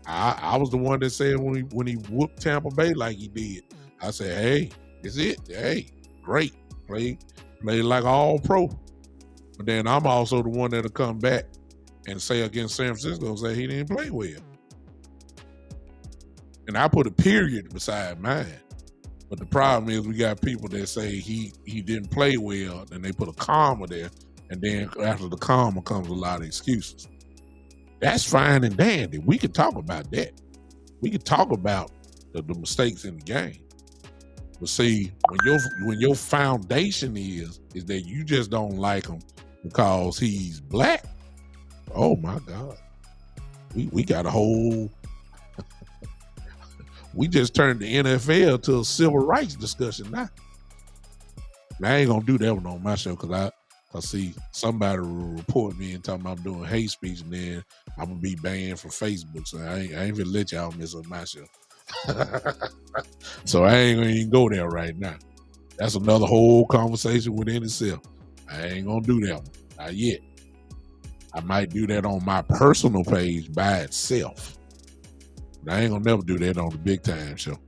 I was the one that said when he whooped Tampa Bay like he did, I said, hey, it's it. Hey, great. Play like all pro. But then I'm also the one that'll come back and say against San Francisco, say he didn't play well. And I put a period beside mine. But the problem is we got people that say he didn't play well, and they put a comma there, and then after the comma comes a lot of excuses. That's fine and dandy. We can talk about that. We can talk about the mistakes in the game. But see, when your foundation is that you just don't like him because he's black, oh my God. We got a whole we just turned the NFL to a civil rights discussion now. I ain't gonna do that one on my show because I see somebody will report me and tell me I'm doing hate speech, and then I'm gonna be banned from Facebook. So I ain't gonna let y'all miss on my show. So I ain't gonna even go there right now. That's another whole conversation within itself. I ain't gonna do that one. Not yet. I might do that on my personal page by itself. I ain't gonna never do that on the Big Time Show.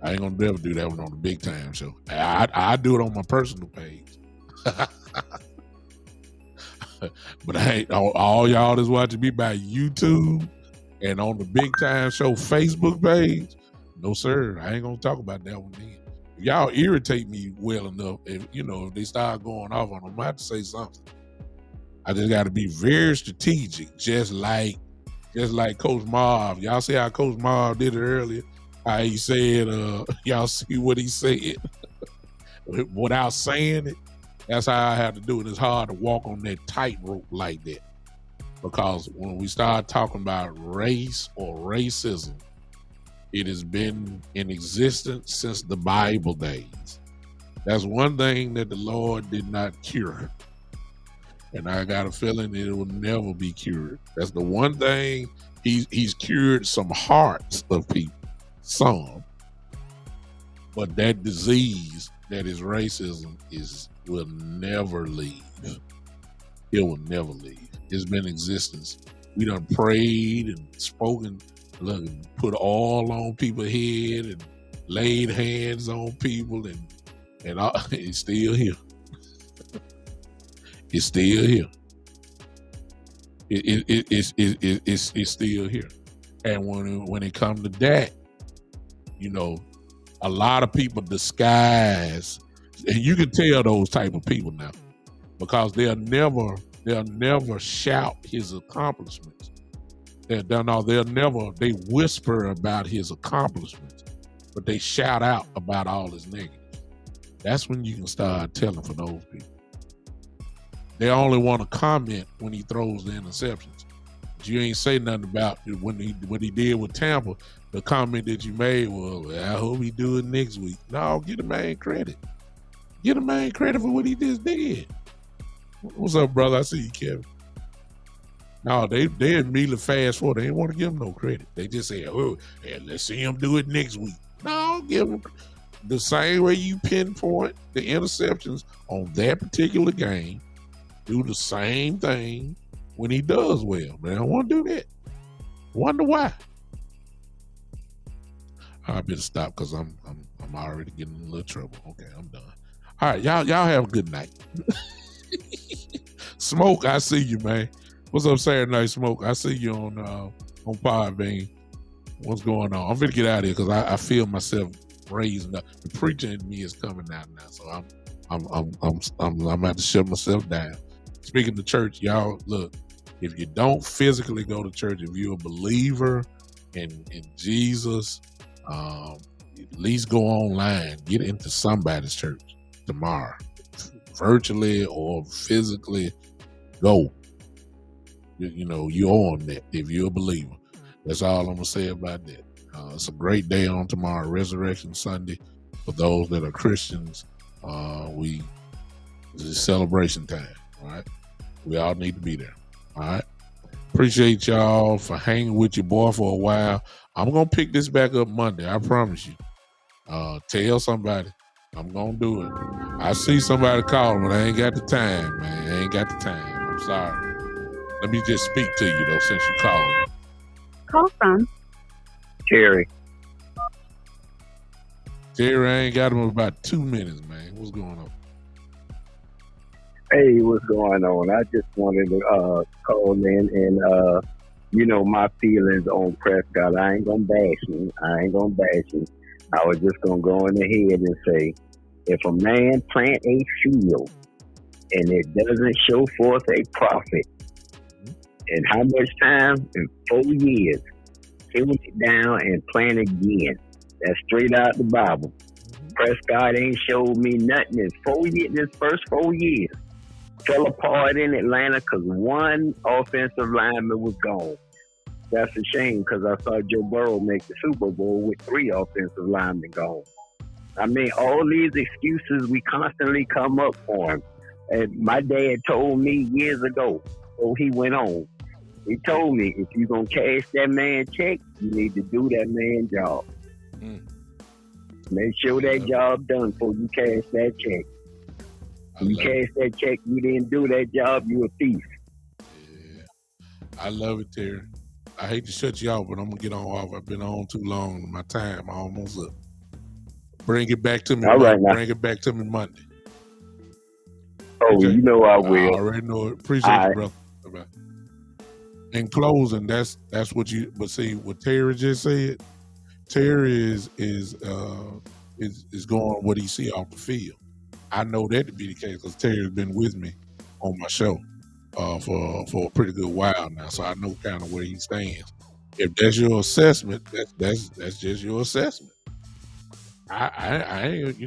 I ain't gonna never do that one on the Big Time Show. I do it on my personal page. But I ain't all y'all that's watching me by YouTube and on the Big Time Show Facebook page. No, sir. I ain't gonna talk about that one then. If y'all irritate me well enough, if they start going off on them, I have to say something. I just got to be very strategic, just like Coach Marv. Y'all see how Coach Marv did it earlier? How he said, y'all see what he said without saying it? That's how I have to do it. It's hard to walk on that tightrope like that, because when we start talking about race or racism, it has been in existence since the Bible days. That's one thing that the Lord did not cure. And I got a feeling it will never be cured. That's the one thing he's cured some hearts of people, some. But that disease that is racism will never leave. It will never leave. It's been in existence. We done prayed and spoken, look, put oil on people's head and laid hands on people, and all, it's still here. It's still here. It's still here. And when it comes to that, a lot of people disguise, and you can tell those type of people now, because they'll never shout his accomplishments. They whisper about his accomplishments, but they shout out about all his negatives. That's when you can start telling for those people. They only want to comment when he throws the interceptions. But you ain't say nothing about what he did with Tampa. The comment that you made was, I hope he do it next week. No, get the man credit. Get the man credit for what he just did. What's up, brother? I see you, Kevin. No, they immediately fast forward. They didn't want to give him no credit. They just say, let's see him do it next week. No, give him the same way you pinpoint the interceptions on that particular game. Do the same thing when he does well. Man, I don't want to do that. Wonder why. I better stop because I'm already getting in a little trouble. Okay, I'm done. All right, y'all have a good night. Smoke, I see you, man. What's up, Saturday Night Smoke? I see you on Podbean. What's going on? I'm gonna get out of here because I feel myself raising up. The preacher in me is coming out now, so I'm about to shut myself down. Speaking to church, y'all, look, if you don't physically go to church, if you're a believer in Jesus, at least go online, get into somebody's church tomorrow, virtually or physically. Go. You're on that if you're a believer. That's all I'm gonna say about that. It's a great day on tomorrow, Resurrection Sunday. For those that are Christians, it's celebration time. All right, we all need to be there. All right, appreciate y'all for hanging with your boy for a while. I'm gonna pick this back up Monday. I promise you. Tell somebody. I'm gonna do it. I see somebody calling, but I ain't got the time, man. I ain't got the time. I'm sorry. Let me just speak to you though, since you called. Call from Terry. Terry, I ain't got him in about 2 minutes, man. What's going on? Hey, what's going on? I just wanted to call in and my feelings on Prescott. I ain't gonna bash him. I was just gonna go in ahead and say, if a man plant a field and it doesn't show forth a profit, and how much time? In 4 years, till it down and plant again. That's straight out the Bible. Prescott ain't showed me nothing in 4 years. This first 4 years fell apart in Atlanta because one offensive lineman was gone. That's a shame because I saw Joe Burrow make the Super Bowl with 3 offensive linemen gone. I mean, all these excuses we constantly come up for him. And my dad told me years ago, before he went on, he told me, if you're going to cash that man check, you need to do that man job. Make sure that job done before you cash that check. If you cash that check, you didn't do that job, you a thief. Yeah. I love it, Terry. I hate to shut you off, but I'm going to get on off. I've been on too long. My time almost up. Bring it back to me. All right, now. Bring it back to me Monday. Oh, okay. You know I will. I already know it. Appreciate you, brother. Bye-bye. In closing, that's what you, but see what Terry just said. Terry is going what he see off the field. I know that to be the case because Terry's been with me on my show for a pretty good while now, so I know kind of where he stands. If that's your assessment, that's just your assessment. I ain't,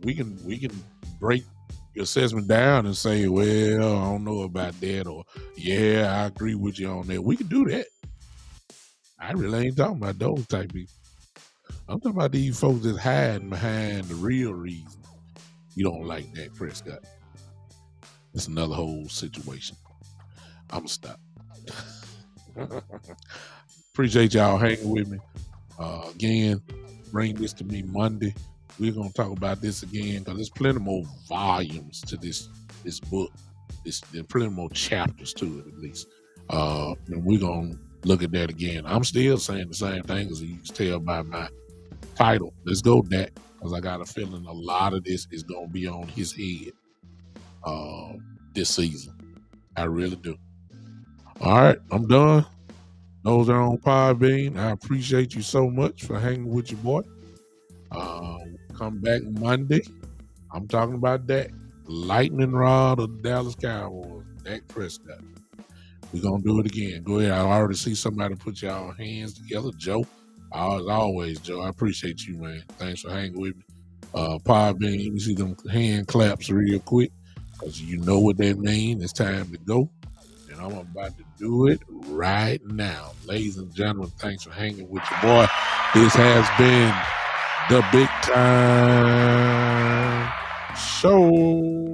we can break your assessment down and say, well, I don't know about that, or yeah, I agree with you on that. We can do that. I really ain't talking about those type people. I'm talking about these folks that's hiding behind the real reason you don't like Dak Prescott. It's another whole situation. I'm going to stop. Appreciate y'all hanging with me. Again, bring this to me Monday. We're going to talk about this again because there's plenty more volumes to this book. There's plenty more chapters to it, at least. And we're going to look at that again. I'm still saying the same thing as you can tell by my title. Let's go, Dak, because I got a feeling a lot of this is going to be on his head this season. I really do. All right, I'm done. Those are on Podbean. I appreciate you so much for hanging with your boy. Come back Monday. I'm talking about Dak. Lightning rod of the Dallas Cowboys, Dak Prescott. We're going to do it again. Go ahead. I already see somebody put y'all hands together. Joe. As always, Joe, I appreciate you, man. Thanks for hanging with me. Podbean, you see them hand claps real quick because you know what that means. It's time to go. And I'm about to do it right now. Ladies and gentlemen, thanks for hanging with your boy. This has been the Big Time Show.